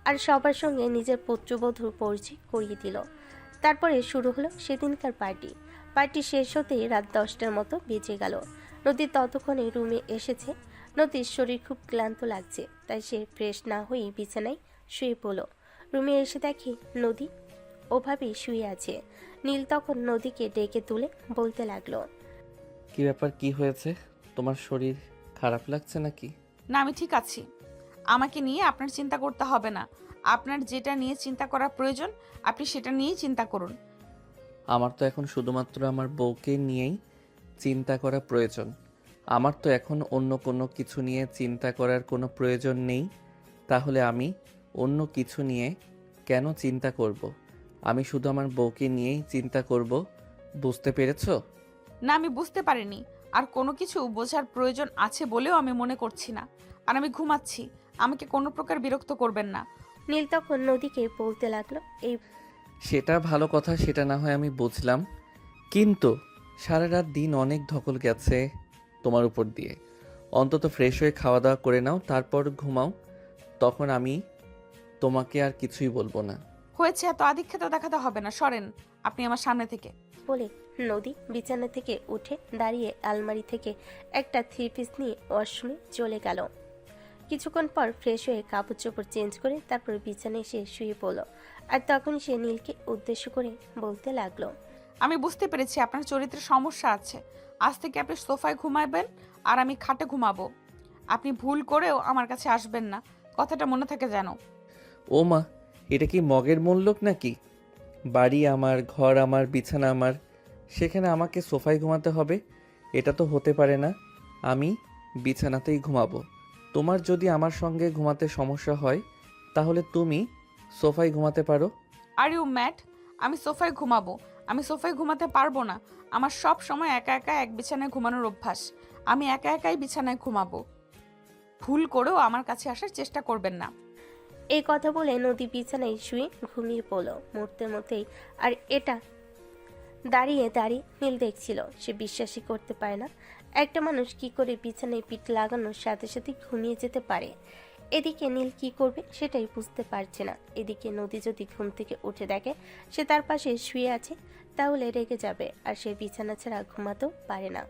আর সবার সঙ্গে নিজের পুত্রবধূর পরিচয় করিয়ে দিল। তারপরে শুরু হলো সেদিনকার পার্টি। পার্টি শেষ হতেই রাত 10টার মতো বেজে গেল। নদী ততক্ষণে রুমে এসেছে। নদীর শরীর খুব ক্লান্ত লাগছে, তাই সে ফ্রেশ না হয়েই বিছানায় শুয়ে পড়ল। রুমে এসে দেখি নদী ওভাবেই শুয়ে আছে। নীল তখন নদীকে ডেকে তুলে বলতে লাগলো, কি ব্যাপার, কি হয়েছে? তোমার শরীর খারাপ লাগছে নাকি? না, আমি ঠিক আছি। আমাকে নিয়ে আপনার চিন্তা করতে হবে না। আপনার যেটা নিয়ে চিন্তা করা প্রয়োজন, আপনি সেটা নিয়েই চিন্তা করুন। আমার তো এখন শুধুমাত্র আমার বউকে নিয়েই চিন্তা করা প্রয়োজন। আমার তো এখন অন্য কোনো কিছু নিয়ে চিন্তা করার কোনো প্রয়োজন নেই। তাহলে আমি অন্য কিছু নিয়ে কেন চিন্তা করব? আমি শুধু আমার বউকে নিয়েই চিন্তা করব, বুঝতে পেরেছো? না, আমি বুঝতে পারিনি। আর কোনো কিছু বোঝার প্রয়োজন আছে বলেও আমি মনে করছি না। আর আমি ঘুমাচ্ছি, আমাকে কোনো প্রকার বিরক্ত করবেন না। নীল তখন নদীকে বলতে লাগলো, এই সেটা ভালো কথা, সেটা না হয় আমি বুঝলাম, কিন্তু সারা রাত দিন অনেক ধকল গেছে তোমার উপর দিয়ে। অন্তত ফ্রেশ হয়ে খাওয়া দাওয়া করে নাও, তারপর ঘুমাও, তখন আমি তোমাকে আর কিছুই বলবো না। হয়েছে, এত আধিক্যতা দেখাতে হবে না, সরেন আপনি আমার সামনে থেকে। বলে নদী বিছানা থেকে উঠে দাঁড়িয়ে আলমারি থেকে একটা 3 পিস নিয়ে ওয়াশরুমে চলে গেল। কিছুক্ষণ পর ফ্রেশ হয়ে কাপড় চোপড় চেঞ্জ করে তারপর বিছানায় এসে শুয়ে পড়ল। আর তখন সে নীলকে উদ্দেশ্য করে বলতে লাগলো, আমি বুঝতে পেরেছি আপনার চরিত্রে সমস্যা আছে। আজ থেকে আপনি সোফায় ঘুমাবেন আর আমি খাটে ঘুমাবো। আপনি ভুল করেও আমার কাছে আসবেন না, কথাটা মনে থাকে যেন। ও মা, এটা কি মগের মূল্যক নাকি? বাড়ি আমার, ঘর আমার, বিছানা আমার, সেখানে আমাকে সোফায় ঘুমাতে হবে? এটা তো হতে পারে না। আমি বিছানাতেই ঘুমাবো। তোমার যদি আমার সঙ্গে ঘুমাতে সমস্যা হয় তাহলে তুমি সোফায় ঘুমাতে পারো। Are you mad? আমি সোফায় ঘুমাবো? আমি সোফায় ঘুমাতে পারবো না। আমার সব সময় একা একা এক বিছানায় ঘুমানোর অভ্যাস। আমি একা একাই বিছানায় ঘুমাবো। ভুল করেও আমার কাছে আসার চেষ্টা করবেন না। এই কথা বলে নদী বিছানায় শুয়ে ঘুমিয়ে পড়ল মুহূর্তের মধ্যেই। আর এটা দাঁড়িয়ে দাঁড়িয়ে নীল দেখছিল। সে বিশ্বাসই করতে পারে না একটা মানুষ কি করে বিছানায় পিঠ লাগানোর সাথে সাথে ঘুমিয়ে যেতে পারে। এদিকে নীল কি করবে সেটাই বুঝতে পারছে না। এদিকে নদী যদি ঘুম থেকে উঠে দেখে সে তার পাশে শুয়ে আছে তাহলে রেগে যাবে, আর সে বিছানা ছাড়া ঘুমাতেও পারে না।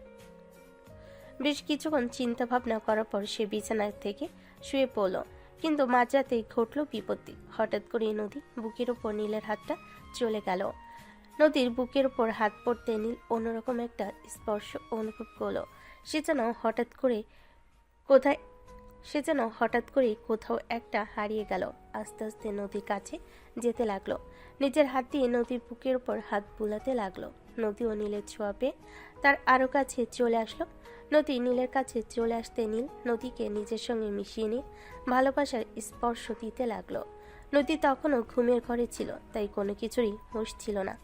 বেশ কিছুক্ষণ চিন্তা ভাবনা করার পর সে বিছানা থেকে শুয়ে পড়ল। কিন্তু মাঝরাতে ঘটল বিপত্তি। হঠাৎ করে নদী বুকের ওপর নীলের হাতটা চলে গেল। নদীর বুকের ওপর হাত পড়তে নীল অন্যরকম একটা স্পর্শ অনুভব করলো। সে যেন হঠাৎ করে কোথাও একটা হারিয়ে গেল। আস্তে আস্তে নদীর কাছে যেতে লাগলো। নিজের হাত দিয়ে নদীর বুকের ওপর হাত বুলাতে লাগলো। নদী ও নীলের ছোঁয়া পেয়ে তার আরো কাছে চলে আসলো। নদী নীলের কাছে চলে আসতে নীল নদীকে নিজের সঙ্গে মিশিয়ে নিয়ে ভালোবাসার স্পর্শ দিতে লাগলো। নদী তখনও ঘুমের ঘরে ছিল, তাই কোনো কিছুরই হুঁশ ছিল না।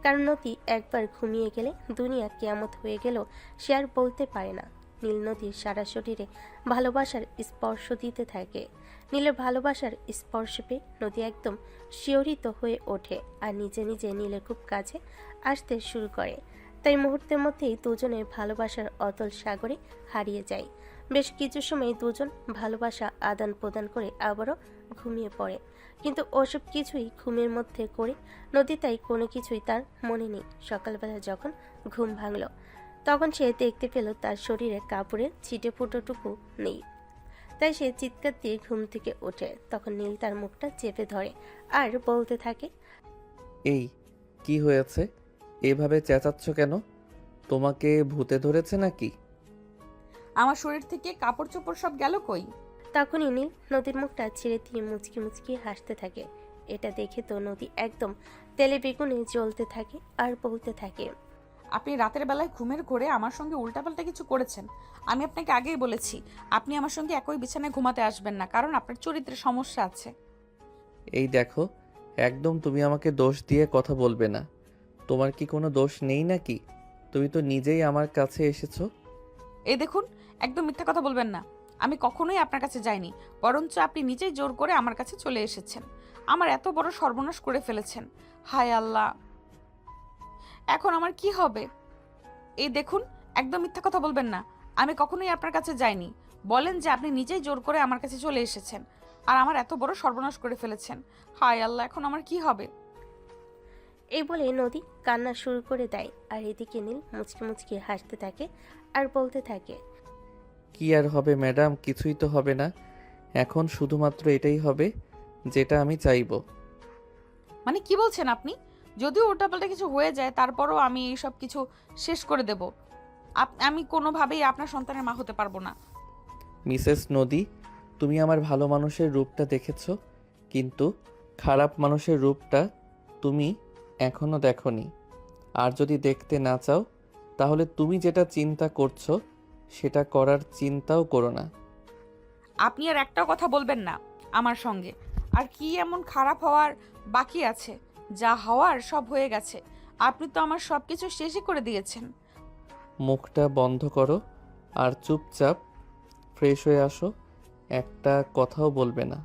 কারণ নদী একবার ঘুমিয়ে গেলে দুনিয়া কিয়ামত হয়ে গেলেও সে আর বলতে পারে না। নীল নদীর সারা শরীরে ভালোবাসার স্পর্শ দিতে থাকে। নীলের ভালোবাসার স্পর্শ পেয়ে নদী একদম শিহরিত হয়ে ওঠে আর নিজে নিজে নীলের খুব কাছে আসতে শুরু করে। তাই মুহূর্তের মধ্যেই দুজনের ভালোবাসার অতল সাগরে হারিয়ে যায়। বেশ কিছু সময় দুজন ভালোবাসা আদান প্রদান করে আবারও ঘুমিয়ে পড়ে। কিন্তু ওসব কিছুই ঘুমের মধ্যে করে নদী, তাই কোনো কিছুই তার মনে নেই। সকালবেলা যখন ঘুম ভাঙল তখন সে দেখতে পেল তার শরীরে কাপড়ের ছিটে ফুটোটুকু নেই। তাই সে চিৎকার দিয়ে ঘুম থেকে ওঠে। তখন নীল তার মুখটা চেপে ধরে আর বলতে থাকে, এই কি হয়েছে? এভাবে চেঁচাচ্ছ কেন? তোমাকে ভূতে ধরেছে নাকি? আমার শরীর থেকে কাপড় চোপড় সব গেল কই? তখনই নীল নদীর মুখটা ছেড়ে দিয়ে মুচকি মুচকি হাসতে থাকে। এটা দেখে তো নদী একদম তেলে বেগুনে জ্বলতে থাকে আর বলতে থাকে, আপনি রাতের বেলায় ঘুমের ঘোরে আমার সঙ্গে উল্টাপাল্টা কিছু করেছেন। আমি আপনাকে আগেই বলেছি আপনি আমার সঙ্গে একই বিছানায় ঘুমাতে আসবেন না, কারণ আপনার চরিত্রে সমস্যা আছে। এই দেখো, একদম তুমি আমাকে দোষ দিয়ে কথা বলবে না। তোমার কি কোনো দোষ নেই নাকি? তুমি তো নিজেই আমার কাছে এসেছো। এই দেখুন, একদম মিথ্যা কথা বলবেন না। আমি কখনোই আপনার কাছে যাইনি, বরঞ্চ আপনি নিজেই জোর করে আমার কাছে চলে এসেছেন। আমার এত বড় সর্বনাশ করে ফেলেছেন। হায় আল্লাহ, এখন আমার কি হবে? এই দেখুন, একদম মিথ্যা কথা বলবেন না। আমি কখনোই আপনার কাছে যাইনি। বলেন যে আপনি নিজেই জোর করে আমার কাছে চলে এসেছেন আর আমার এত বড় সর্বনাশ করে ফেলেছেন। হায় আল্লাহ, এখন আমার কি হবে? এই বলে নদী কান্না শুরু করে দেয়। আর এদিকে নীল মুচকি মুচকি হাসতে থাকে আর বলতে থাকে, কি আর হবে ম্যাডাম, কিছুই তো হবে না। এখন শুধুমাত্র এটাই হবে যেটা আমি চাইবো। মানে কি বলছেন আপনি? যদিও উল্টাপাল্টা কিছু হয়ে যায় তারপরও আমি এই সব কিছু শেষ করে দেব। আমি কোনোভাবেই আপনার সন্তানের মা হতে পারবো না। মিসেস নদী, তুমি আমার ভালো মানুষের রূপটা দেখেছো, কিন্তু খারাপ মানুষের রূপটা তুমি এখনো দেখোনি। আর যদি দেখতে না চাও তাহলে তুমি যেটা চিন্তা করছো সেটা করার চিন্তাও করো না। আপনি আর একটাও কথা বলবেন না আমার সঙ্গে। আর কি এমন খারাপ হওয়ার বাকি আছে? যা হওয়ার সব হয়ে গেছে। আপনি তো আমার সব কিছু শেষই করে দিয়েছেন। মুখটা বন্ধ করো আর চুপচাপ ফ্রেশ হয়ে আসো। একটা কথাও বলবে না।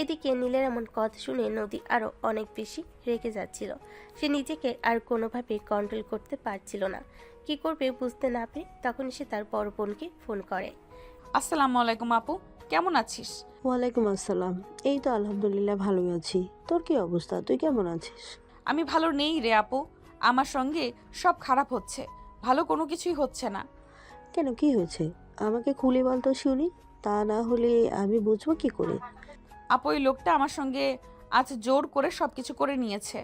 এদিকে নীলের এমন কথা শুনে নদী আরো অনেক বেশি রেগে যাচ্ছিল। সে নিজেকে আর কোনোভাবে কন্ট্রোল করতে পারছিল না। কি করবে বুঝতে না পেরে তখন সে তার বড় বোনকে ফোন করে। আসসালামু আলাইকুম আপু, কেমন আছিস? ওয়ালাইকুম আসসালাম। এই তো আলহামদুলিল্লাহ ভালোই আছি। তোর কি অবস্থা? তুই কেমন আছিস? আমি ভালো নেই রে আপু। আমার সঙ্গে সব খারাপ হচ্ছে, ভালো কোনো কিছুই হচ্ছে না। কেন, কি হয়েছে? আমাকে খুলে বল তো শুনি, তা না হলে আমি বুঝবো কি করে। আপু, ওই লোকটা আমার সঙ্গে আজ জোর করে সব কিছু করে নিয়েছে।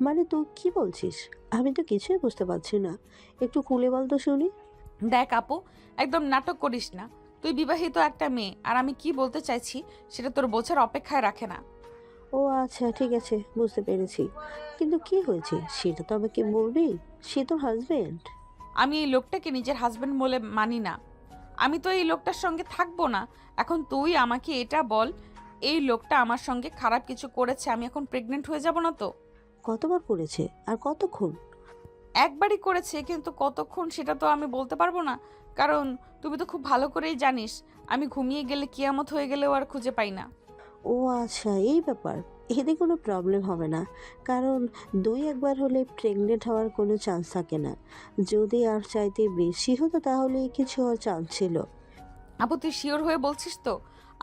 মানে তুই কি বলছিস? আমি তো কিছুই বুঝতে পারছি না, একটু খুলে বল তো শুনি। দেখ আপু, একদম নাটক করিস না। তুই বিবাহিত একটা মেয়ে, আর আমি কি বলতে চাইছি সেটা তোর বোঝার অপেক্ষায় রাখে না। ও আচ্ছা, ঠিক আছে, বুঝতে পেরেছি। কিন্তু কি হয়েছে সেটা তো আমাকে বলবি। সে তোর হাজবেন্ড। আমি এই লোকটাকে নিজের হাজবেন্ড বলে মানি না। আমি তো এই লোকটার সঙ্গে থাকবো না। এখন তুই আমাকে এটা বল, এই লোকটা আমার সঙ্গে খারাপ কিছু করেছে, আমি এখন প্রেগনেন্ট হয়ে যাব না তো? কতবার করেছে আর কতক্ষণ? একবারই করেছে, কিন্তু কতক্ষণ সেটা তো আমি বলতে পারবো না। কারণ তুমি তো খুব ভালো করেই জানিস, আমি ঘুমিয়ে গেলে কিয়ামত হয়ে গেলেও আর খুঁজে পাই না। ও আচ্ছা, এই ব্যাপার। এতে কোনো প্রবলেম হবে না, কারণ 2-1 বার হলে প্রেগনেন্ট হওয়ার কোনো চান্স থাকে না। যদি আর চাইতে বেশি হতো তাহলে কিছু হওয়ার চান্স ছিল। আপু তুই শিওর হয়ে বলছিস তো?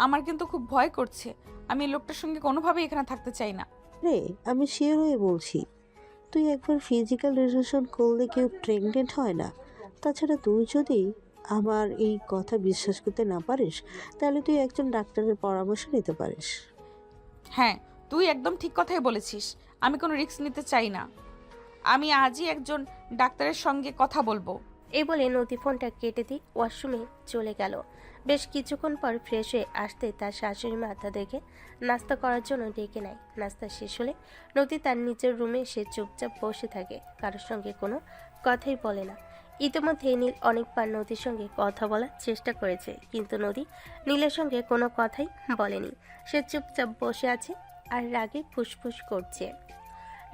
আমার কিন্তু খুব ভয় করছে। আমি এই লোকটার সঙ্গে কোনোভাবেই এখানে থাকতে চাই না। রে, আমি শিওর হয়ে বলছি, তুই একবার ফিজিক্যাল রিলেশন করলে কেউ প্রেগনেন্ট হয় না। তাছাড়া তুই যদি আমার এই কথা বিশ্বাস করতে না পারিস, তাহলে তুই একজন ডাক্তারের পরামর্শ নিতে পারিস। হ্যাঁ, তুই একদম ঠিক কথাই বলেছিস। আমি কোনো রিস্ক নিতে চাই না। আমি আজই একজন ডাক্তারের সঙ্গে কথা বলবো। এই বলে নদী ফোনটা কেটে দিয়ে ওয়াশরুমে চলে গেল। বেশ কিছুক্ষণ পর ফ্রেশ হয়ে আসতে তার শাশুড়ি মা তাদেরকে নাস্তা করার জন্য ডেকে নেয়। নাস্তা শেষ হলে নদী তার নিজের রুমে এসে চুপচাপ বসে থাকে, কারোর সঙ্গে কোনো কথাই বলে না। ইতিমধ্যে নীল অনেকবার নদীর সঙ্গে কথা বলার চেষ্টা করেছে, কিন্তু নদী নীলের সঙ্গে কোনো কথাই বলেনি। সে চুপচাপ বসে আছে আর রাগে ফুসফুস করছে।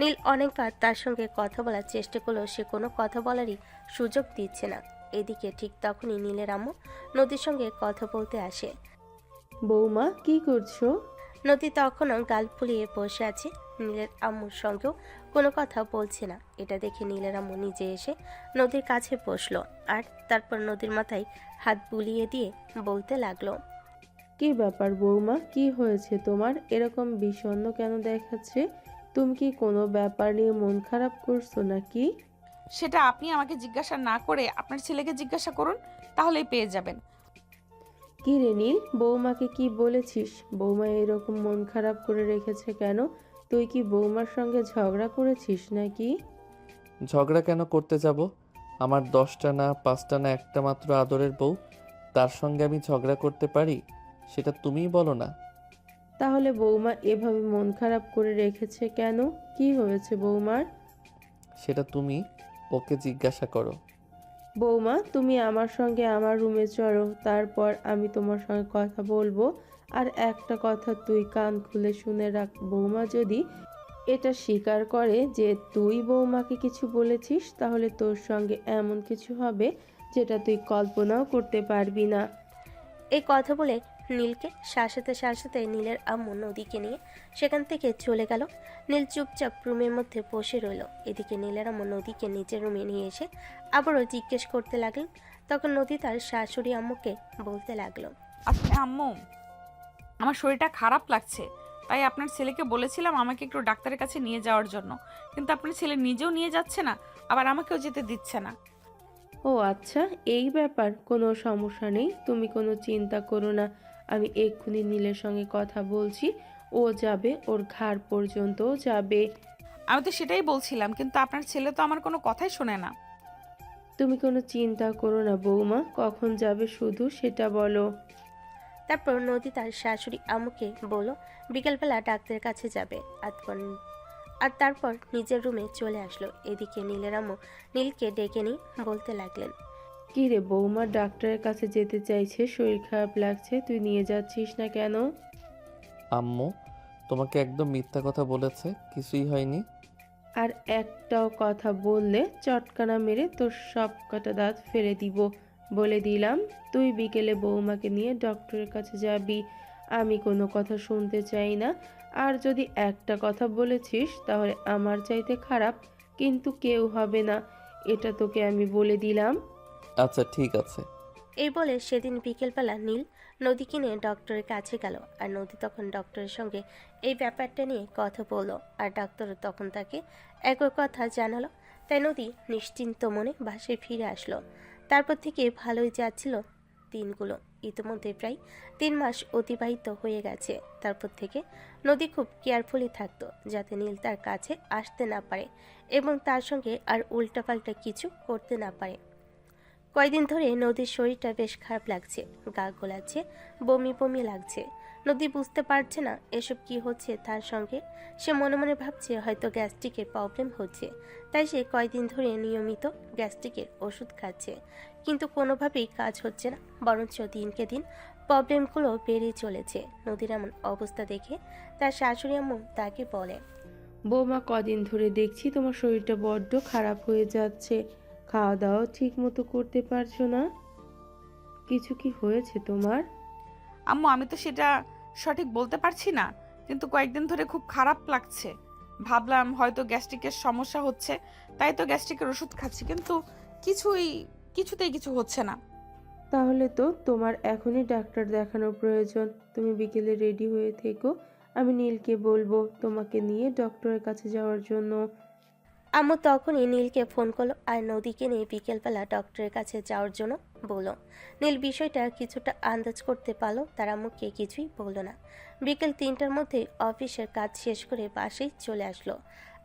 নীল অনেকবার তার সঙ্গে কথা বলার চেষ্টা করলেও সে কোনো কথা বলারই সুযোগ দিচ্ছে না। এদিকে ঠিক তখনই নীলের আম্মু নদীর সঙ্গে কথা বলতে আসে। বৌমা কি করছো? নদী তখনও গাল ফুলিয়ে বসে আছে, নীলের আম্মুর সঙ্গেও কোনো কথা বলছে না। এটা দেখে নীলের আম্মু নিজে এসে নদীর কাছে বসলো আর তারপর নদীর মাথায় হাত বুলিয়ে দিয়ে বলতে লাগলো। কি ব্যাপার বৌমা, কি হয়েছে তোমার? এরকম বিষণ্ণ কেন দেখাচ্ছে? তুমি কি কোনো ব্যাপার নিয়ে মন খারাপ করছো নাকি? সেটা আপনি আমাকে জিজ্ঞাসা না করে আপনার ছেলেকে জিজ্ঞাসা করুন, তাহলেই পেয়ে যাবেন। কি রে নীল, বৌমাকে কি বলেছিস? বৌমা এরকম মন খারাপ করে রেখেছে কেন? তুই কি বৌমার সঙ্গে ঝগড়া করেছিস নাকি? ঝগড়া কেন করতে যাব? আমার 10টা না 5টা না একটা মাত্র আদরের বউ, তার সঙ্গে আমি ঝগড়া করতে পারি? সেটা তুমিই বলো না। তাহলে বৌমা এভাবে মন খারাপ করে রেখেছে কেন? কি হয়েছে বৌমার? সেটা তুমি ওকে জিজ্ঞাসা করো। বৌমা, তুমি আমার সঙ্গে আমার রুমে চলো, তারপর আমি তোমার সঙ্গে কথা বলবো। আর একটা কথা তুই কান খুলে শুনে রাখ, বৌমা যদি এটা স্বীকার করে যে তুই বৌমাকে কিছু বলেছিস, তাহলে তোর সঙ্গে এমন কিছু হবে যেটা তুই কল্পনাও করতে পারবি না। এই কথা বলে নীলকে শাসাতে শাসাতে নীলের আম্মু নদীকে নিয়ে সেখান থেকে চলে গেল। নীল চুপচাপ রুমের মধ্যে বসে রইল। এদিকে নীলের আম্মু নদীকে নিজের রুমে নিয়ে এসে আবারও জিজ্ঞেস করতে লাগলেন। তখন নদী তার শাশুড়ি আম্মুকে বলতে লাগলো। আসলে আম্মু, আমার শরীরটা খারাপ লাগছে, তাই আপনার ছেলেকে বলেছিলাম আমাকে একটু ডাক্তারের কাছে নিয়ে যাওয়ার জন্য, কিন্তু আপনার ছেলে নিজেও নিয়ে যাচ্ছে না, আবার আমাকেও যেতে দিচ্ছে না। ও আচ্ছা, এই ব্যাপার। কোনো সমস্যা নেই, তুমি কোনো চিন্তা করো না। আমি এক্ষুনি নীলের সঙ্গে কথা বলছি, ও যাবে, ওর ঘাড় পর্যন্তও যাবে। আমি তো সেটাই বলছিলাম, কিন্তু আপনার ছেলে তো আমার কোনো কথাই শোনে না। তুমি কোনো চিন্তা করো না বৌমা, কখন যাবে শুধু সেটা বলো। তারপর নদী তার শাশুড়ি আম্মুকে বলল বিকেলবেলা ডাক্তারের কাছে যাবে। আর তারপর নিজের রুমে চলে আসলো। এদিকে নীলের আম্মু নীলকে ডেকে নিয়ে বলতে লাগলেন। কি রে বৌমা, ডাক্তারের কাছে যেতে চাইছে, শরীর খারাপ লাগছে, তুই নিয়ে যাচ্ছিস না কেন? আম্মু তোমাকে একদম মিথ্যা কথা বলেছে, কিছুই হয়নি। আর একটাও কথা বললে চটকানা মেরে তোর সব কটা দাঁত ফেলে দিব। বলে দিলাম, তুই বিকেলে বৌমাকে নিয়ে ডক্টরের কাছে যাবি। আমি কোনো কথা শুনতে চাই না। আর যদি একটা কথা বলেছিস, তাহলে আমার চাইতে খারাপ কিন্তু কেউ হবে না, এটা তোকে আমি বলে দিলাম। আচ্ছা ঠিক আছে। এই বলে সেদিন বিকেলবেলা নীল নদীকে নিয়ে ডক্টরের কাছে গেল। আর নদী তখন ডক্টরের সঙ্গে এই ব্যাপারটা নিয়ে কথা বলল, আর ডাক্তারও তখন তাকে একই কথা জানালো। তাই নদী নিশ্চিন্ত মনে বাসায় ফিরে আসলো। তারপর থেকে ভালোই যাচ্ছিল দিনগুলো। ইতিমধ্যে প্রায় 3 মাস অতিবাহিত হয়ে গেছে। তারপর থেকে নদী খুব কেয়ারফুলি থাকতো, যাতে নীল তার কাছে আসতে না পারে এবং তার সঙ্গে আর উল্টাপাল্টা কিছু করতে না পারে। কয়েকদিন ধরে নদীর শরীরটা বেশ খারাপ লাগছে, গা গোলাচ্ছে, বমি বমি লাগছে। নদী বুঝতে পারছে না এসব কি হচ্ছে তার সঙ্গে। সে মনে মনে ভাবছে হয়তো গ্যাস্ট্রিকের প্রবলেম হচ্ছে, তাই সে কয়েকদিন ধরে নিয়মিত গ্যাস্ট্রিকের ওষুধ খাচ্ছে, কিন্তু কোনোভাবেই কাজ হচ্ছে না, বরঞ্চ দিনকে দিন প্রবলেমগুলো বেড়েই চলেছে। নদীর এমন অবস্থা দেখে তার শাশুড়ি আম্মু তাকে বলে, বৌমা, কদিন ধরে দেখছি তোমার শরীরটা বড্ড খারাপ হয়ে যাচ্ছে। খাওয়া দাওয়া ঠিক মতো করতে পারছো না। কিছু কি হয়েছে তোমার? আম্মু আমি তো সেটা সঠিক বলতে পারছি না, কিন্তু কয়েকদিন ধরে খুব খারাপ লাগছে। ভাবলাম হয়তো গ্যাস্ট্রিকের সমস্যা হচ্ছে, তাই তো গ্যাস্ট্রিকের ওষুধ খাচ্ছি, কিন্তু কিছুতেই কিছু হচ্ছে না। তাহলে তো তোমার এখনই ডাক্তার দেখানোর প্রয়োজন। তুমি বিকেলে রেডি হয়ে থেকো, আমি নীলকে বলবো তোমাকে নিয়ে ডক্টরের কাছে যাওয়ার জন্য। আম্মু তখনই নীলকে ফোন করলো আর নদীকে নিয়ে বিকেলবেলা ডক্টরের কাছে যাওয়ার জন্য বলল। নীল বিষয়টা কিছুটা আন্দাজ করতে পারলো, তার আম্মুকে কিছুই বললো না। বিকেল 3টার মধ্যে অফিসের কাজ শেষ করে বাসায় চলে আসলো,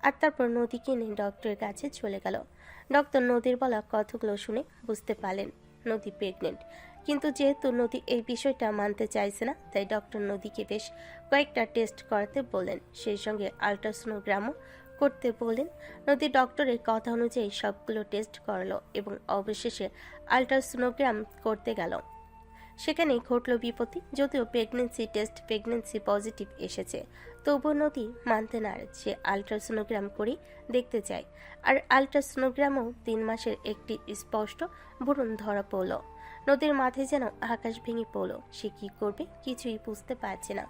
আর তারপর নদীকে নিয়ে ডক্টরের কাছে চলে গেল। ডক্টর নদীর বলা কথাগুলো শুনে বুঝতে পারলেন নদী প্রেগনেন্ট, কিন্তু যেহেতু নদী এই বিষয়টা মানতে চাইছে না, তাই ডক্টর নদীকে বেশ কয়েকটা টেস্ট করাতে বললেন, সেই সঙ্গে আল্ট্রাসোনোগ্রামও করতে বললেন। নদী ডক্টরের কথা অনুযায়ী সবগুলো টেস্ট করলো এবং অবশেষে আল্ট্রাসোনোগ্রাম করতে গেল। সেখানেই ঘটল বিপত্তি। যদিও প্রেগনেন্সি পজিটিভ এসেছে, তবুও নদী মানতে নারাজ। সে আল্ট্রাসোনোগ্রাম করেই দেখতে চায়, আর আল্ট্রাসোনোগ্রামও 3 মাসের একটি স্পষ্ট ভ্রূণ ধরা পড়ল। নদীর মাথায় যেন আকাশ ভেঙে পড়ল। সে কি করবে কিছুই বুঝতে পারছে না।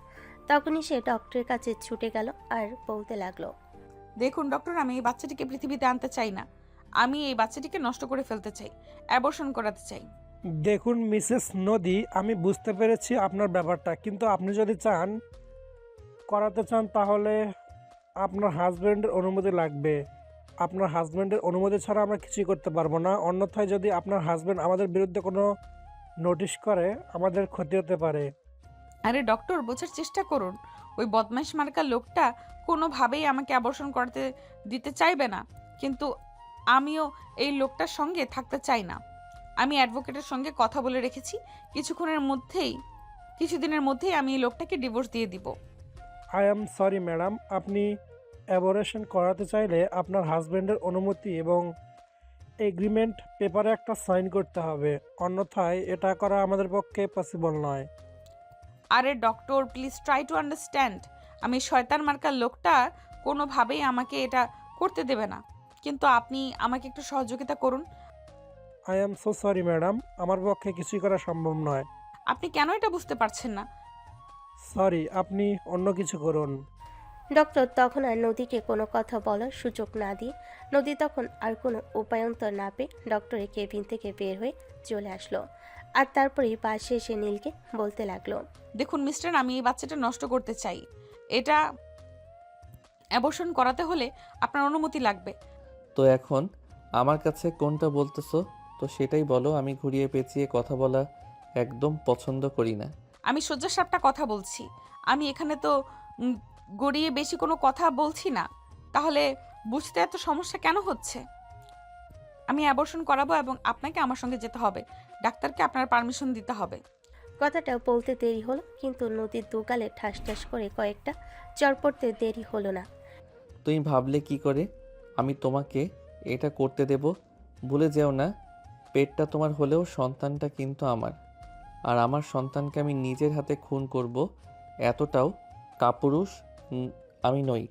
তখনই সে ডক্টরের কাছে ছুটে গেল আর বলতে লাগলো, দেখুন ডক্টর, আমি এই বাচ্চাটিকে পৃথিবীতে আনতে চাই না। আমি এই বাচ্চাটিকে নষ্ট করে ফেলতে চাই, অ্যাবর্শন করাতে চাই। দেখুন মিসেস নদী, আমি বুঝতে পেরেছি আপনার ব্যাপারটা, কিন্তু আপনি যদি করাতে চান তাহলে আপনার হাজব্যান্ডের অনুমতি লাগবে। আপনার হাজব্যান্ডের অনুমতি ছাড়া আমরা কিছুই করতে পারবো না। অন্যথায় যদি আপনার হাজব্যান্ড আমাদের বিরুদ্ধে কোনো নোটিশ করে, আমাদের ক্ষতি হতে পারে। আরে ডক্টর, বোঝার চেষ্টা করুন। ওই বদমাইশ মার্কা লোকটা কোনোভাবেই আমাকে অ্যাবর্শন করতে দিতে চাইবে না, কিন্তু আমিও এই লোকটার সঙ্গে থাকতে চাই না। আমি অ্যাডভোকেটের সঙ্গে কথা বলে রেখেছি, কিছুদিনের মধ্যেই আমি এই লোকটাকে ডিভোর্স দিয়ে দিব। আই এম সরি ম্যাডাম, আপনি অ্যাবরেশন করাতে চাইলে আপনার হাজব্যান্ডের অনুমতি এবং এগ্রিমেন্ট পেপারে একটা সাইন করতে হবে, অন্যথায় এটা করা আমাদের পক্ষে পসিবল নয়। আরে doctor, please try to understand. আমি শয়তান মার্কার লোকটা কোনোভাবেই আমাকে এটা করতে দেবে না, কিন্তু আপনি আমাকে একটু সহযোগিতা করুন। I am so sorry madam, আমার পক্ষে কিছুই করা সম্ভব নয়। আপনি কেন এটা বুঝতে পারছেন না? সরি, আপনি অন্য কিছু করুন। ডক্টর তখন আর নদীকে কোনো কথা বলার সুযোগ না দিয়ে নদী তখন আর কোনো উপায়ন্তর না পেয়ে ডক্টরের কেবিন থেকে বের হয়ে চলে আসলো, আর তারপরেই পাশে এসে নীলকে বলতে লাগলো, দেখুন মিস্টার, আমি এই বাচ্চাটা নষ্ট করতে চাই। এটা অ্যাবর্শন করাতে হলে আপনার অনুমতি লাগবে। তো এখন আমার কাছে কোনটা বলতেছো? তো সেটাই বলো। আমি ঘুরিয়ে পেঁচিয়ে কথা বলা একদম পছন্দ করি না। আমি সোজাসাপটা কথা বলছি। আমি এখানে তো গড়িয়ে বেশি কোনো কথা বলছি না। তাহলে বুঝতে এত সমস্যা কেন হচ্ছে? আমি অ্যাবর্শন করাবো এবং আপনাকে আমার সঙ্গে যেতে হবে। ডাক্তারকে আপনার পারমিশন দিতে হবে। কথাটা বলতে দেরি হলো, কিন্তু নদীর দুগালে ঠাস ঠাস করে কয়েকটা চর পড়তে দেরি হলো না। তুমি ভাবলে কি করে আমি তোমাকে এটা করতে দেব? ভুলে যেও না, পেটটা তোমার হলেও সন্তানটা কিন্তু আমার। আর আমার সন্তানকে আমি নিজের হাতে খুন করব, এতটাও কাপুরুষ আমি নই।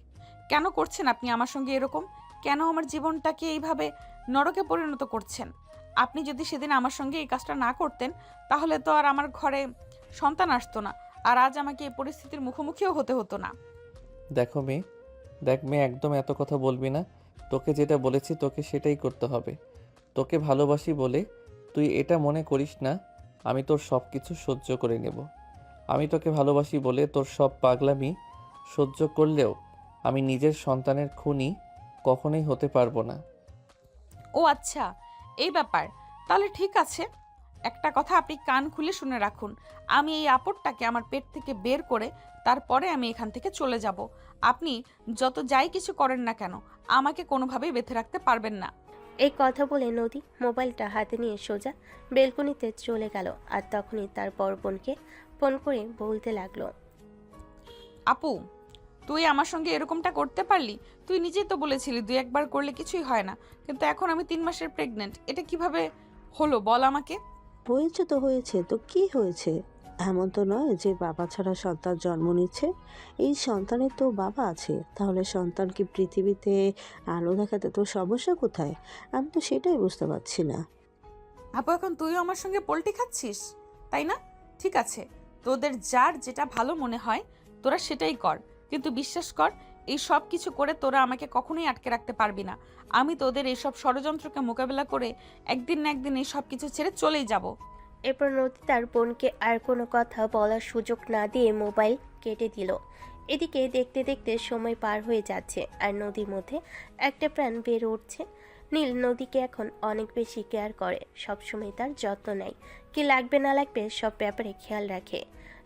কেন করছেন আপনি আমার সঙ্গে এরকম? কেন আমার জীবনটাকে এইভাবে নরকে পরিণত করছেন? আপনি যদি সেদিন আমার সঙ্গে এই কাজটা না করতেন, তাহলে তো আর আমার ঘরে সন্তান আসতো না, আর আজ আমাকে এই পরিস্থিতির মুখোমুখিও হতে হতো না। দেখ মেয়ে, একদম এত কথা বলবি না। তোকে যেটা বলেছি তোকে সেটাই করতে হবে। তোকে ভালোবাসি বলে তুই এটা মনে করিস না আমি তোর সব কিছু সহ্য করে নেব। আমি তোকে ভালোবাসি বলে তোর সব পাগলামি সহ্য করলেও আমি নিজের সন্তানের খুনি কখনোই হতে পারবো না। ও আচ্ছা, এই ব্যাপার। তাহলে ঠিক আছে, একটা কথা আপনি কান খুলে শুনে রাখুন, আমি এই আপদটাকে আমার পেট থেকে বের করে তারপরে আমি এখান থেকে চলে যাব। আপনি যত যাই কিছু করেন না কেন, আমাকে কোনোভাবেই বেঁধে রাখতে পারবেন না। এই কথা বলে নদী মোবাইলটা হাতে নিয়ে সোজা বেলকনিতে চলে গেল। আর তখনই তার বড় বোনকে ফোন করে বলতে লাগলো, আপু, তুই আমার সঙ্গে এরকমটা করতে পারলি? তুই নিজেই তো বলেছিলি 2-1 বার করলে কিছুই হয় না, কিন্তু এখন আমি 3 মাসের প্রেগনেন্ট। এটা কিভাবে হলো বল আমাকে। হয়েছে তো হয়েছে, তো কি হয়েছে? এমন তো নয় যে বাবা ছাড়া সন্তান জন্ম নিচ্ছে। এই সন্তানের তো বাবা আছে, তাহলে সন্তানকে পৃথিবীতে আলো দেখাতে তো সমস্যা কোথায়? আমি তো সেটাই বুঝতে পারছি না। আপু, এখন তুইও আমার সঙ্গে পোল্টি খাচ্ছিস, তাই না? ঠিক আছে, তোদের যার যেটা ভালো মনে হয় তোরা সেটাই কর, কিন্তু বিশ্বাস কর, এই সব কিছু করে তোরা আমাকে কখনোই আটকে রাখতে পারবি না। আমি তোদের এইসব ষড়যন্ত্রকে মোকাবেলা করে একদিন না একদিন এই সব কিছু ছেড়ে চলেই যাব। এরপর নদী তার বোনকে আর কোনো কথা বলার সুযোগ না দিয়ে মোবাইল কেটে দিল। এদিকে দেখতে দেখতে সময় পার হয়ে যাচ্ছে আর নদীর মধ্যে একটা প্রাণ বেড়ে উঠছে। নীল নদীকে এখন অনেক বেশি কেয়ার করে, সবসময় তার যত্ন নেয়, কি লাগবে না লাগবে সব ব্যাপারে খেয়াল রাখে।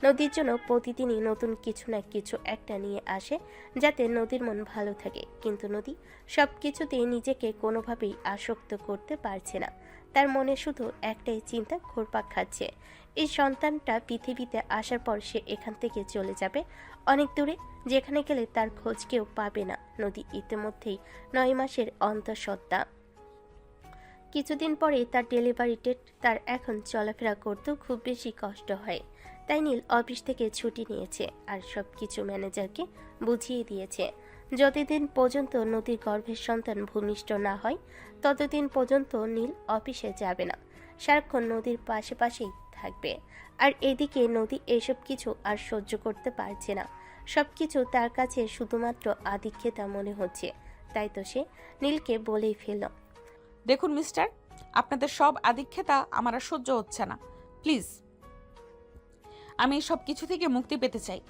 নদীর জন্য প্রতিদিনই নতুন কিছু না কিছু একটা নিয়ে আসে যাতে নদীর মন ভালো থাকে, কিন্তু নদী সব কিছুতেই নিজেকে কোনোভাবেই আসক্ত করতে পারছে না। তার মনে শুধু একটাই চিন্তা ঘুরপাক খাচ্ছে, এই সন্তানটা পৃথিবীতে আসার পর সে এখান থেকে চলে যাবে অনেক দূরে, যেখানে গেলে তার খোঁজ কেউ পাবে না। নদী ইতিমধ্যেই 9 মাসের অন্তঃসত্ত্বা। কিছুদিন পরেই তার ডেলিভারি ডেট। তার এখন চলাফেরা করতেও খুব বেশি কষ্ট হয়, তাই নীল অফিস থেকে ছুটি নিয়েছে আর সব কিছু ম্যানেজারকে বুঝিয়ে দিয়েছে। যতদিন পর্যন্ত নদীর গর্ভের সন্তান ভূমিষ্ঠ না হয় ততদিন পর্যন্ত নীল অফিসে যাবে না, সারাক্ষণ নদীর পাশেই থাকবে। আর এদিকে নদী এসব কিছু আর সহ্য করতে পারছে না, সব কিছু তার কাছে শুধুমাত্র আদিক্ষেতা মনে হচ্ছে। তাই তো সে নীলকে বলেই ফেলল, দেখুন মিস্টার, আপনাদের সব আদিক্ষেতা আমার আর সহ্য হচ্ছে না। প্লিজ, আমি এই সব কিছু থেকে মুক্তি পেতে চাই।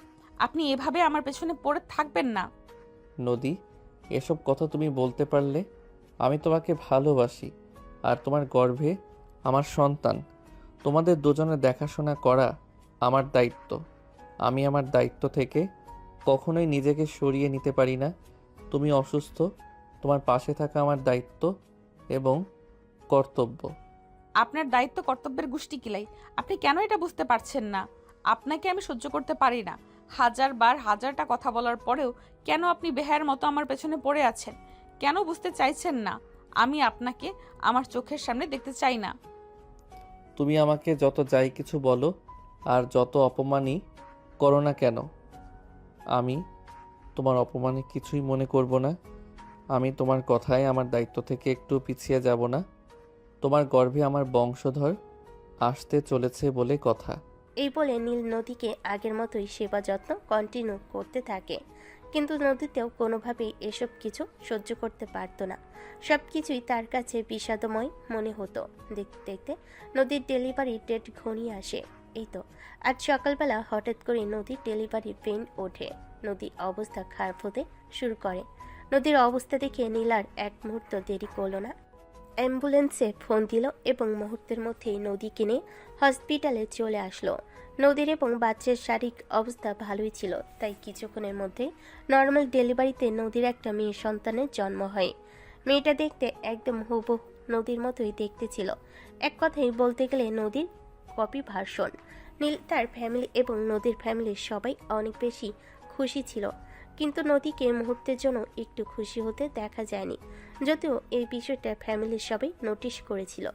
আপনি এভাবে আমার পেছনে পড়ে থাকবেন না। নদী, এসব কথা তুমি বলতে পারলে? আমি তোমাকে ভালোবাসি, আর তোমার গর্ভে আমার সন্তান। তোমাদের দুজনের দেখাশোনা করা আমার দায়িত্ব। আমি আমার দায়িত্ব থেকে কখনোই নিজেকে সরিয়ে নিতে পারি না। তুমি অসুস্থ, তোমার পাশে থাকা আমার দায়িত্ব এবং কর্তব্য। আপনার দায়িত্ব কর্তব্যের গোষ্ঠী কিলাই। আপনি কেন এটা বুঝতে পারছেন না? আপনাকে আমি সহ্য করতে পারি না। 1000বার 1000টা কথা বলার পরেও কেন আপনি বেহায়ের মতো আমার পেছনে পড়ে আছেন? কেন বুঝতে চাইছেন না আমি আপনাকে আমার চোখের সামনে দেখতে চাই না? তুমি আমাকে যত যাই কিছু বলো আর যত অপমানই করো না কেন, আমি তোমার অপমানে কিছুই মনে করব না। আমি তোমার কথায় আমার দায়িত্ব থেকে একটু পিছিয়ে যাব না। তোমার গর্ভে আমার বংশধর আসতে চলেছে বলে কথা। এই বলে নীল নদীকে আগের মতোই সেবা যত্ন কন্টিনিউ করতে থাকে, কিন্তু নদীতেও কোনোভাবেই এসব কিছু সহ্য করতে পারতো না। সব কিছুই তার কাছে বিষাদময় মনে হতো। দেখতে দেখতে নদীর ডেলিভারি ডেট ঘনিয়ে আসে। এই তো আজ সকালবেলা হঠাৎ করে নদীর ডেলিভারি পেইন ওঠে। নদীর অবস্থা খারাপ হতে শুরু করে। নদীর অবস্থা দেখে নীল আর এক মুহূর্ত দেরি করলো না, অ্যাম্বুলেন্সে ফোন দিল এবং মুহূর্তের মধ্যেই নদীকে নিয়ে হসপিটালে চলে আসলো। নদীর এবং বাচ্চার শারীরিক অবস্থা ভালোই ছিল, তাই কিছুক্ষণের মধ্যেই নর্মাল ডেলিভারিতে নদীর একটা মেয়ে সন্তানের জন্ম হয়। মেয়েটা দেখতে একদম হুবহু নদীর মতোই দেখতে ছিল। এক কথায় বলতে গেলে নদীর কপি ভার্সন। নীল, তার ফ্যামিলি এবং নদীর ফ্যামিলির সবাই অনেক বেশি খুশি ছিল, কিন্তু নদীকে মুহূর্তের জন্য একটু খুশি হতে দেখা যায়নি। যদিও এই বিষয়টা ফ্যামিলির সবাই নোটিশ করেছিল,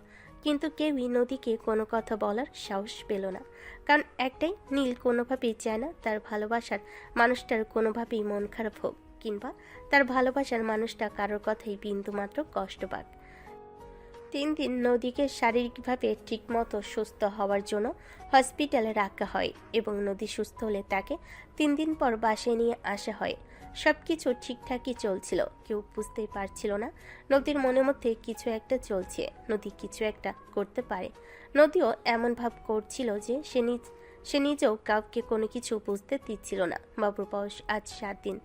কিন্তু কেউই নদীকে কোনো কথা বলার সাহস পেল না। কারণ একটাই, নীল কোনোভাবেই চায় না তার ভালোবাসার মানুষটার কোনোভাবেই মন খারাপ হোক, কিংবা তার ভালোবাসার মানুষটা কারোর কথাই বিন্দুমাত্র কষ্ট পাক। 3 দিন নদীকে শারীরিকভাবে ঠিকমতো সুস্থ হওয়ার জন্য হসপিটালে রাখা হয় এবং নদী সুস্থ হলে তাকে 3 দিন পর বাসায় নিয়ে আসা হয়। সব কিছু ঠিকঠাকই চলছিল, কেউ বুঝতেই পারছিল না নদীর মনের মধ্যে কিছু একটা চলছে, নদী কিছু একটা করতে পারে। নদীও এমন ভাব করছিল যে সে নিজেও কাউকে কোনো কিছু বুঝতে দিচ্ছিল না। বাবুর বয়স আজ 7 দিন,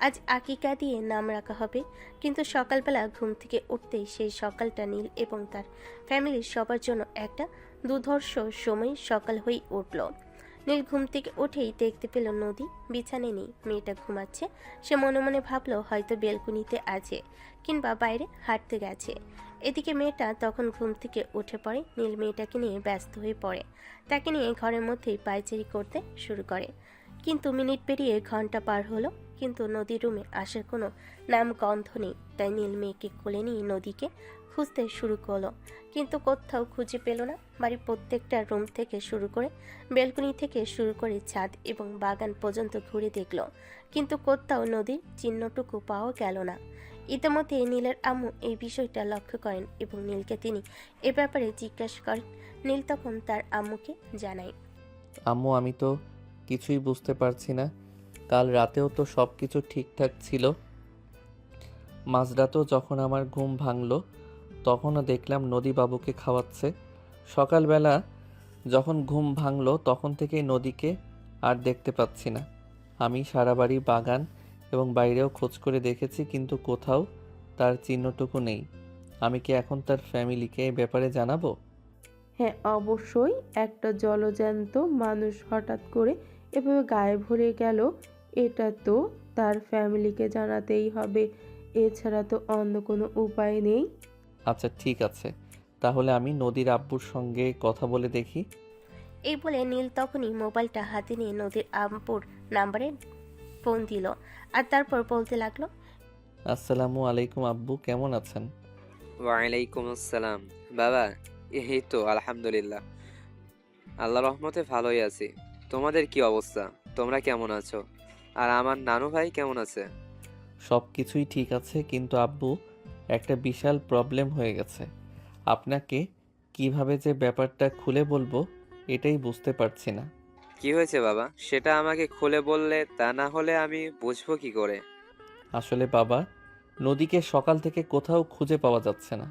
আজ আকিকা দিয়ে নাম রাখা হবে। কিন্তু সকালবেলা ঘুম থেকে উঠতেই সেই সকালটা নীল এবং তার ফ্যামিলির সবার জন্য একটা দুধর্ষ সময় সকাল হয়ে উঠল। নীল ঘুম থেকে উঠেই দেখতে পেল নদী বিছানায় নেই, মেয়েটা ঘুমাচ্ছে। সে মনে মনে ভাবলো হয়তো বেলকুনিতে আছে কিংবা বাইরে হাঁটতে গেছে। এদিকে মেয়েটা তখন ঘুম থেকে উঠে পড়ে। নীল মেয়েটাকে নিয়ে ব্যস্ত হয়ে পড়ে, তাকে নিয়ে ঘরের মধ্যেই পায়চারি করতে শুরু করে। কিন্তু মিনিট পেরিয়ে ঘন্টা পার হলো, কিন্তু নদীর রুমে আসার কোনো নাম গন্ধ নেই। তাই নীল মেয়েকে কোলে নিয়ে নদীকে খুঁজতে শুরু করলো, কিন্তু কোথাও খুঁজে পেল না। বাড়ির প্রত্যেকটা রুম থেকে শুরু করে বেলকনি থেকে শুরু করে ছাদ এবং বাগান পর্যন্ত ঘুরে দেখলো, কিন্তু কোথাও নদীর চিহ্নটুকু পাওয়া গেল না। ইতিমধ্যে নীলের আম্মু এই বিষয়টা লক্ষ্য করেন এবং নীলকে তিনি এ ব্যাপারে জিজ্ঞাসা করেন। নীল তখন তার আম্মুকে জানায়, আম্মু আমি তো কিছুই বুঝতে পারছি না। কাল রাতেও তো সব কিছু ঠিকঠাক ছিল। মাঝরাতেও যখন আমার ঘুম ভাঙলো তখনও দেখলাম নদী বাবুকে খাওয়াচ্ছে। সকালবেলা যখন ঘুম ভাঙলো তখন থেকেই নদীকে আর দেখতে পাচ্ছি না। আমি সারা বাড়ি বাগান এবং বাইরেও খোঁজ করে দেখেছি, কিন্তু কোথাও তার চিহ্নটুকু নেই। আমি কি এখন তার ফ্যামিলিকে এই ব্যাপারে জানাবো? হ্যাঁ অবশ্যই, একটা জলজ্যান্ত মানুষ হঠাৎ করে এভাবে গায়েব হয়ে গেল, এটা তো তার ফ্যামিলিকে জানাতেই হবে, এছাড়া তো অন্য কোনো উপায় নেই। আচ্ছা ঠিক আছে, তাহলে আমি নদীর আব্বুর সঙ্গে কথা বলে দেখি। এই বলে নীল তখনই মোবাইলটা হাতে নিয়ে নদীর আম্পুর নাম্বারে ফোন দিল আর তারপর বলতে লাগলো, আসসালামু আলাইকুম আব্বু, কেমন আছেন? ওয়ালাইকুম আসসালাম। বাবা, এই তো আলহামদুলিল্লাহ, আল্লাহ রহমতে ভালোই আছি। তোমাদের কি অবস্থা? তোমরা কেমন আছো? আর আমার নানু ভাই কেমন আছে? সব কিছুই ঠিক আছে, কিন্তু আব্বু একটা বিশাল প্রবলেম হয়ে গেছে। আপনাকে কিভাবে যে ব্যাপারটা খুলে বলবো এটাই বুঝতে পারছি না। কি হয়েছে বাবা? সেটা আমাকে খুলে বললে, তা না হলে আমি বুঝবো কি করে? আসলে বাবা, নদীকে সকাল থেকে কোথাও খুঁজে পাওয়া যাচ্ছে না।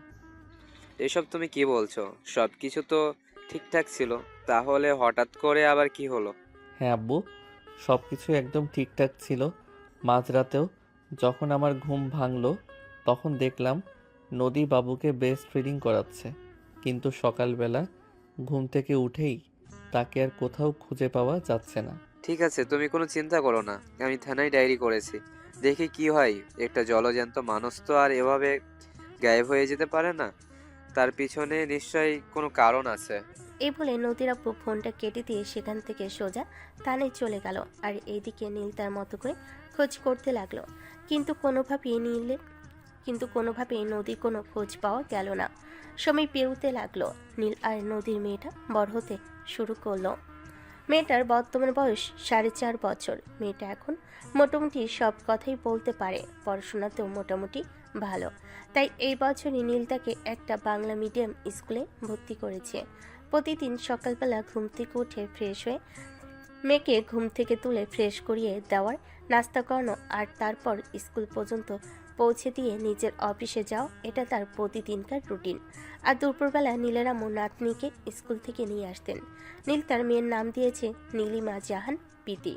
এসব তুমি কি বলছো? সব কিছু তো ঠিকঠাক ছিল, তাহলে হঠাৎ করে আবার কি হলো? হ্যাঁ আব্বু, সব কিছু একদম ঠিকঠাক ছিল। মাঝরাতেও যখন আমার ঘুম ভাঙলো তখন দেখলাম নদী বাবুকে ব্রেস্ট ফিডিং করাচ্ছে, কিন্তু সকালবেলা ঘুম থেকে উঠেই তাকে আর কোথাও খুঁজে পাওয়া যাচ্ছে না। ঠিক আছে, তুমি কোনো চিন্তা করো না, আমি থানায় ডায়েরি করেছি। দেখি কি হয়। একটা জলজ্যান্ত মানুষ তো আর এভাবে গায়েব হয়ে যেতে পারে না, তার পিছনে নিশ্চয়ই কোনো কারণ আছে। এই বলে নদীর আব্বু ফোনটা কেটে দিয়ে সেখান থেকে সোজা থানায় চলে গেল। আর এইদিকে নীল তার মতো করে খোঁজ করতে লাগলো, কিন্তু কোনোভাবেই নদীর কোনো খোঁজ পাওয়া গেল না। সময় পেরোতে লাগলো, নীল আর নদীর মেয়েটা বড় হতে শুরু করলো। মেয়েটার বর্তমান বয়স 4.5 বছর। মেয়েটা এখন মোটামুটি সব কথাই বলতে পারে, পড়াশোনাতেও মোটামুটি ভালো। তাই এই বছরই নীল তাকে একটা বাংলা মিডিয়াম স্কুলে ভর্তি করেছে। প্রতিদিন সকালবেলা ঘুম থেকে উঠে ফ্রেশ হয়ে মেয়েকে ঘুম থেকে তুলে ফ্রেশ করিয়ে দেওয়ার, নাস্তা করানো আর তারপর স্কুল পর্যন্ত পৌঁছে দিয়ে নিজের অফিসে যাও, এটা তার প্রতিদিনকার রুটিন। আর দুপুরবেলা নীলের আম্মু নাতনিকে স্কুল থেকে নিয়ে আসতেন। নীল তার মেয়ের নাম দিয়েছে নীলিমা জাহান পিতি।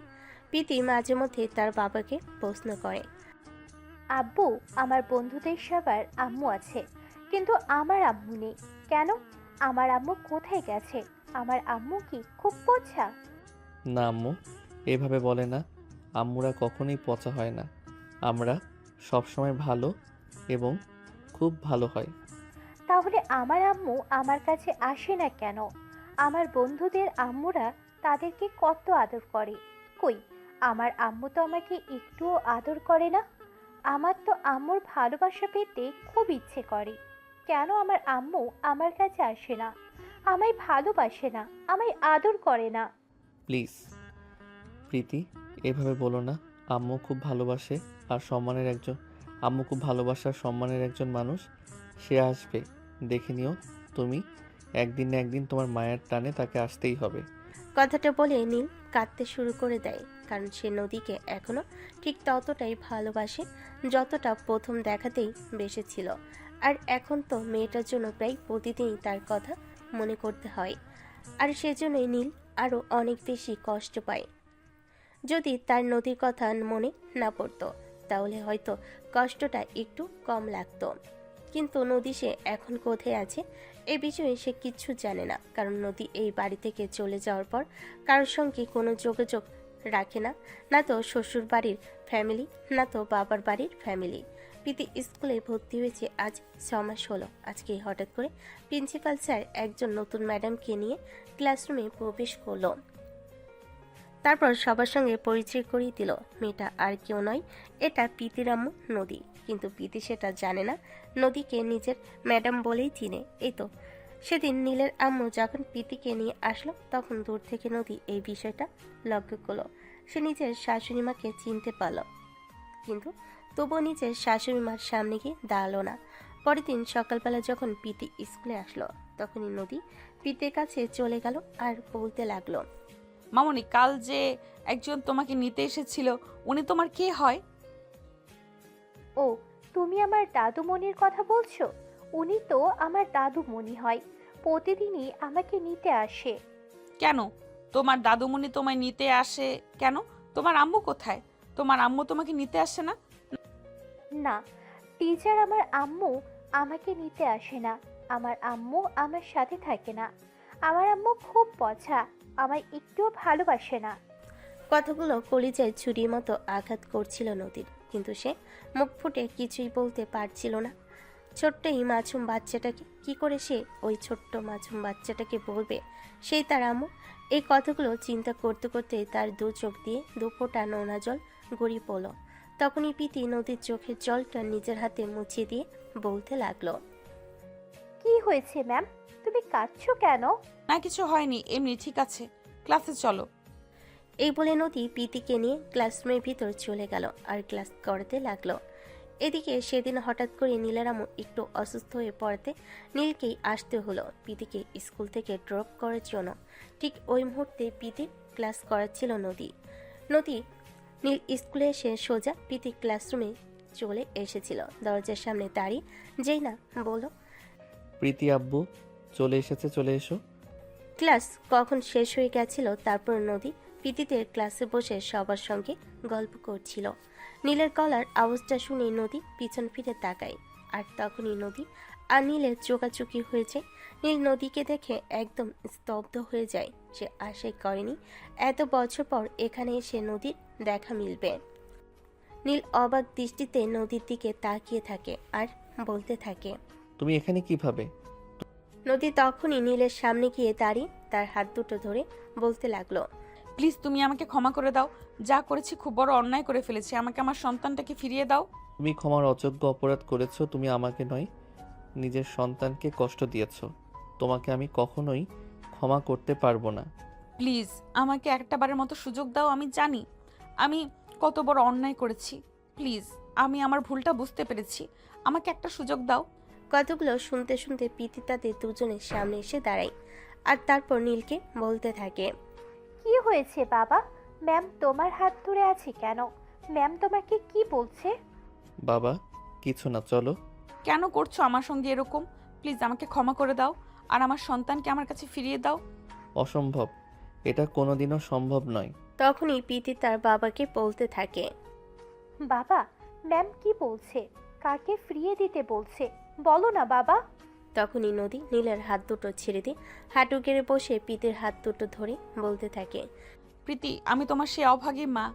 পিতি মাঝে মধ্যে তার বাবাকে প্রশ্ন করে, আব্বু, আমার বন্ধুদের সবার আম্মু আছে, কিন্তু আমার আম্মু নেই কেন? আমার আম্মু কোথায় গেছে? আমার আম্মু কি খুব পচা? না আম্মু, এভাবে বলে না। আম্মুরা কখনোই পচা হয় না। আমরা সবসময় ভালো এবং খুব ভালো হয়। তাহলে আমার আম্মু আমার কাছে আসে না কেন? আমার বন্ধুদের আম্মুরা তাদেরকে কত আদর করে, কই আমার আম্মু তো আমাকে একটুও আদর করে না। আমার তো আম্মুর ভালোবাসা পেতে খুব ইচ্ছে করে। কেন আমার আম্মু আমার কাছে আসে না, আমায় ভালোবাসে না, আমায় আদর করে না? প্লিজ প্রীতি, এভাবে বলো না। আম্মু খুব ভালোবাসে আর সম্মানের একজন আম্মু খুব ভালোবাসা আর সম্মানের একজন মানুষ। সে আসবে, দেখে নিও তুমি। একদিন না একদিন তোমার মায়ের টানে তাকে আসতেই হবে। কথাটা বলে নীল কাঁদতে শুরু করে দেয়, কারণ সে নদীকে এখনো ঠিক ততটাই ভালোবাসে যতটা প্রথম দেখাতেই বেসেছিল। আর এখন তো মেয়েটার জন্য প্রায় প্রতিদিনই তার কথা মনে করতে হয়, আর সেজন্যই নীল আরও অনেক বেশি কষ্ট পায়। যদি তার নদীর কথা মনে না পড়তো তাহলে হয়তো কষ্টটা একটু কম লাগতো। কিন্তু নদী সে এখন কোথায় আছে এই বিষয়ে সে কিচ্ছু জানে না, কারণ নদী এই বাড়ি থেকে চলে যাওয়ার পর কারোর সঙ্গে কোনো যোগাযোগ রাখে না, না তো শ্বশুর বাড়ির ফ্যামিলি, না তো বাবার বাড়ির ফ্যামিলি। প্রীতি স্কুলে ভর্তি হয়েছে আজ 6 মাস হলো। আজকে হঠাৎ করে প্রিন্সিপাল স্যার একজন নতুন ম্যাডামকে নিয়ে ক্লাসরুমে প্রবেশ করলো। তারপর সবার সঙ্গে পরিচয় করিয়ে দিল। মেয়েটা আর কেউ নয়, এটা প্রীতির আম্মু নদী। কিন্তু প্রীতি সেটা জানে না, নদীকে নিজের ম্যাডাম বলেই চিনে। এই তো সেদিন নীলের আম্মু যখন প্রীতিকে নিয়ে আসলো, তখন দূর থেকে নদী এই বিষয়টা লক্ষ্য করলো। সে নিজের শাশুড়ি মাকে চিনতে পারল, কিন্তু তবুও নিজের শাশুড়ি মার সামনে গিয়ে দাঁড়ালো না। পরের দিন সকালবেলা যখন প্রীতি স্কুলে আসলো, তখনই নদী প্রীতির কাছে চলে গেল আর বলতে লাগলো, মামনি, কাল যে একজন তোমাকে নিতে এসেছিল উনি তোমার কে হয়? ও, তুমি আমার দাদুমণির কথা বলছো? উনি তো আমার দাদুমণি হয়, প্রতিদিনই আমাকে নিতে আসে। কেন তোমার দাদুমণি তোমায় নিতে আসে কেন? তোমার আম্মু কোথায়? তোমার আম্মু তোমাকে নিতে আসে না? না, টিচার আমার আম্মু আমাকে নিতে আসে না। আমার আম্মু আমার সাথে থাকে না। আমার আম্মু খুব পচা, আমায় একটুও ভালোবাসে না। কথাগুলো কলিজায় ছুরির মতো আঘাত করছিল নদীর, কিন্তু সে মুখ ফুটে কিছুই বলতে পারছিল না। ছোট্ট এই মাছুম বাচ্চাটাকে কি করে সে ওই ছোট্ট মাছুম বাচ্চাটাকে বলবে সেই তার আম্মু? এই কথাগুলো চিন্তা করতে করতে তার দু চোখ দিয়ে দু ফোঁটা নোনা জল গড়িয়ে পড়ল। তখনই প্রীতি নদীর চোখের জলটা নিজের হাতে মুছিয়ে দিয়ে বলতে লাগলো, কি হয়েছে ম্যাম, তুমি কাঁদছো কেন? না, কিছু হয়নি, এমনি। ঠিক আছে, ক্লাসে চলো। এই বলে নদী প্রীতিকে নিয়ে ক্লাসরুমের ভিতর চলে গেল আর ক্লাস করাতে লাগলো। এদিকে সেদিন হঠাৎ করে নীলের আম্মু একটু অসুস্থ হয়ে পড়াতে নীলকেই আসতে হলো প্রীতিকে স্কুল থেকে ড্রপ করার জন্য। ঠিক ওই মুহূর্তে প্রীতির ক্লাস করাচ্ছিল নদী। নীল স্কুলে এসে সোজা প্রীতি ক্লাসরুমে চলে এসেছিল। দরজার সামনে দাঁড়িয়ে যেই না বলো, প্রীতি আব্বু চলে এসেছে, চলে এসো। ক্লাস কখন শেষ হয়ে গেছিল, তারপর নদী প্রীতিদের ক্লাসে বসে সবার সঙ্গে গল্প করছিল। নীলের গলার আওয়াজটা শুনে নদী পিছন ফিরে তাকায়, আর তখনই নদী আর নীলের চোকাচুকি হয়েছে। নীল নদীকে দেখে একদম স্তব্ধ হয়ে যায়। সে আশাই করেনি এত বছর পর এখানে এসে নদীর দেখা মিলবে। নীল অবাক দৃষ্টিতে নদীর দিকে তাকিয়ে থাকে আর বলতে থাকে, তুমি এখানে কিভাবে? নদী তখনই নীলের সামনে গিয়ে দাঁড়িয়ে তার হাত দুটো ধরে বলতে লাগলো, প্লিজ তুমি আমাকে ক্ষমা করে দাও। যা করেছি খুব বড় অন্যায় করে ফেলেছি। আমাকে আমার সন্তানটাকে ফিরিয়ে দাও। তুমি ক্ষমার অযোগ্য অপরাধ করেছো। তুমি আমাকে নয়, নিজের সন্তানকে কষ্ট দিয়েছো। তোমাকে আমি কখনোই ক্ষমা করতে পারবো না। প্লিজ আমাকে একটাবারের মতো সুযোগ দাও। আমি জানি আমি কত বড় অন্যায় করেছি। প্লিজ, আমি আমার ভুলটা বুঝতে পেরেছি। আমাকে একটা সুযোগ দাও। কতগুলো শুনতে শুনতে প্রীতি তাদের দুজনের সামনে এসে দাঁড়ায় আর তারপর নীলকে বলতে থাকে, কি হয়েছে বাবা? ম্যাম তোমার হাত ধরে আছে কেন? ম্যাম তোমাকে কি বলছে? বাবা কিছু না, চলো। কেন করছো আমার সঙ্গে এরকম? প্লিজ আমাকে ক্ষমা করে দাও আর আমার সন্তানকে আমার কাছে ফিরিয়ে দাও। অসম্ভব, এটা কোনোদিনও সম্ভব নয়। তখনই প্রীতি তার বাবাকে বলতে থাকে, বাবা, ম্যাম কি বলছে? কাকে ফিরিয়ে দিতে বলছে? বলো না বাবা। তখনই নদী নীলের হাত দুটো ছেড়ে দিয়ে হাঁটু গেড়ে বসে প্রীতির হাত দুটো ধরে বলতে থাকে, প্রীতি, আমি তোমার সেই অভাগী মা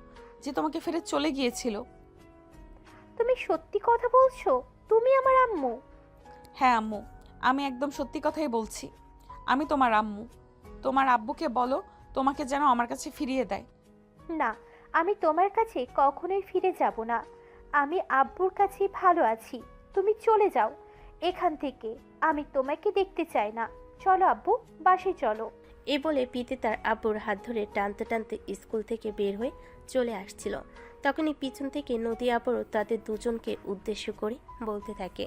যে তোমাকে ফেলে চলে গিয়েছিল। তুমি সত্যি কথা বলছো? তুমি আমার আম্মু? হ্যাঁ আম্মু, আমি একদম সত্যি কথাই বলছি। আমি তোমার আম্মু। তোমার আব্বুকে বলো তোমাকে যেন আমার কাছে ফিরিয়ে দেয়। না, আমি তোমার কাছে কখনোই ফিরে যাব না। আমি আব্বুর কাছে ভালো আছি। তুমি চলে যাও এখান থেকে। আমি তোমাকে দেখতে চাই না। চলো আব্বু, বাসে চলো। এ বলে প্রীতি তার আব্বুর হাত ধরে টানতে টানতে স্কুল থেকে বের হয়ে চলে আসছিল। তখনই পিছন থেকে নদী আবারও তাদের দুজনকে উদ্দেশ্য করে বলতে থাকে,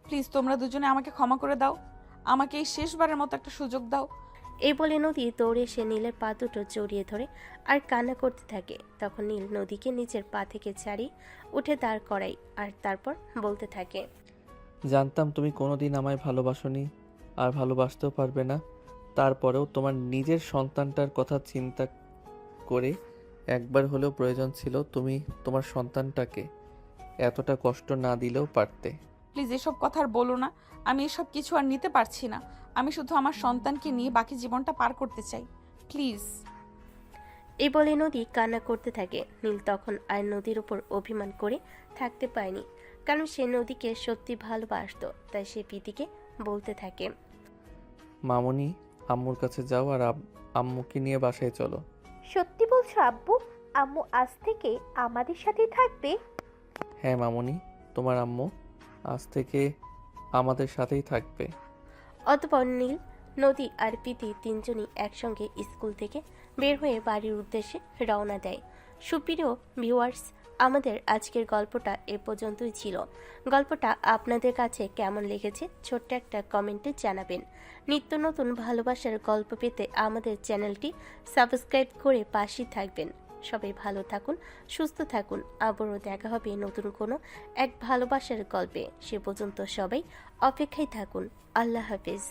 প্লিজ তোমরা দুজনে আমাকে ক্ষমা করে দাও। আমাকে এই শেষবারের মতো একটা সুযোগ দাও। এই বলে নদী দৌড়ে এসে নীলের পা দুটো জড়িয়ে ধরে আর কান্না করতে থাকে। তখন নীল নদীকে নিজের পা থেকে ছাড়িয়ে উঠে দাঁড় করায় আর তারপর বলতে থাকে, জানতাম তুমি কোনোদিন আমায় ভালোবাসোনি আর ভালোবাসতেও পারবে না। তারপরেও তোমার নিজের সন্তানটার কথা চিন্তা করে একবার হলেও প্রয়োজন ছিল তুমি তোমার সন্তানটাকে এতটা কষ্ট না দিলেও পারতে। প্লিজ এসব কথা আর বলো না। আমি এসব কিছু আর নিতে পারছি না। আমি শুধু আমার সন্তানকে নিয়ে বাকি জীবনটা পার করতে চাই, প্লিজ। এই বলে নদী কান্না করতে থাকে। নীল তখন আর নদীর উপর অভিমান করে থাকতে পারেনি, কারণ সে নদীকে সত্যি ভালোবাসতো। তাই সে প্রীতিকে বলতে থাকে, মামুনি, আম্মুর কাছে যাও আর আম্মুকে নিয়ে বাসায় চলো। সত্যি বলছো আব্বু? আম্মু আজ থেকে আমাদের সাথেই থাকবে? হ্যাঁ মামুনি, তোমার আম্মু আজ থেকে আমাদের সাথেই থাকবে। অতঃপর নীল, নদী আর প্রীতি তিনজনই একসঙ্গে স্কুল থেকে বের হয়ে বাড়ির উদ্দেশ্যে রওনা দেয়। সুপ্রিয় ভিউয়ার্স, আমাদের আজকের গল্পটা এ পর্যন্তই ছিল। গল্পটা আপনাদের কাছে কেমন লেগেছে ছোট্ট একটা কমেন্টে জানাবেন। নিত্য নতুন ভালোবাসার গল্প পেতে আমাদের চ্যানেলটি সাবস্ক্রাইব করে পাশেই থাকবেন। সবাই ভালো থাকুন, সুস্থ থাকুন। আবারও দেখা হবে নতুন কোনো এক ভালোবাসার গল্পে। সে পর্যন্ত সবাই অপেক্ষায় থাকুন। আল্লাহ হাফেজ।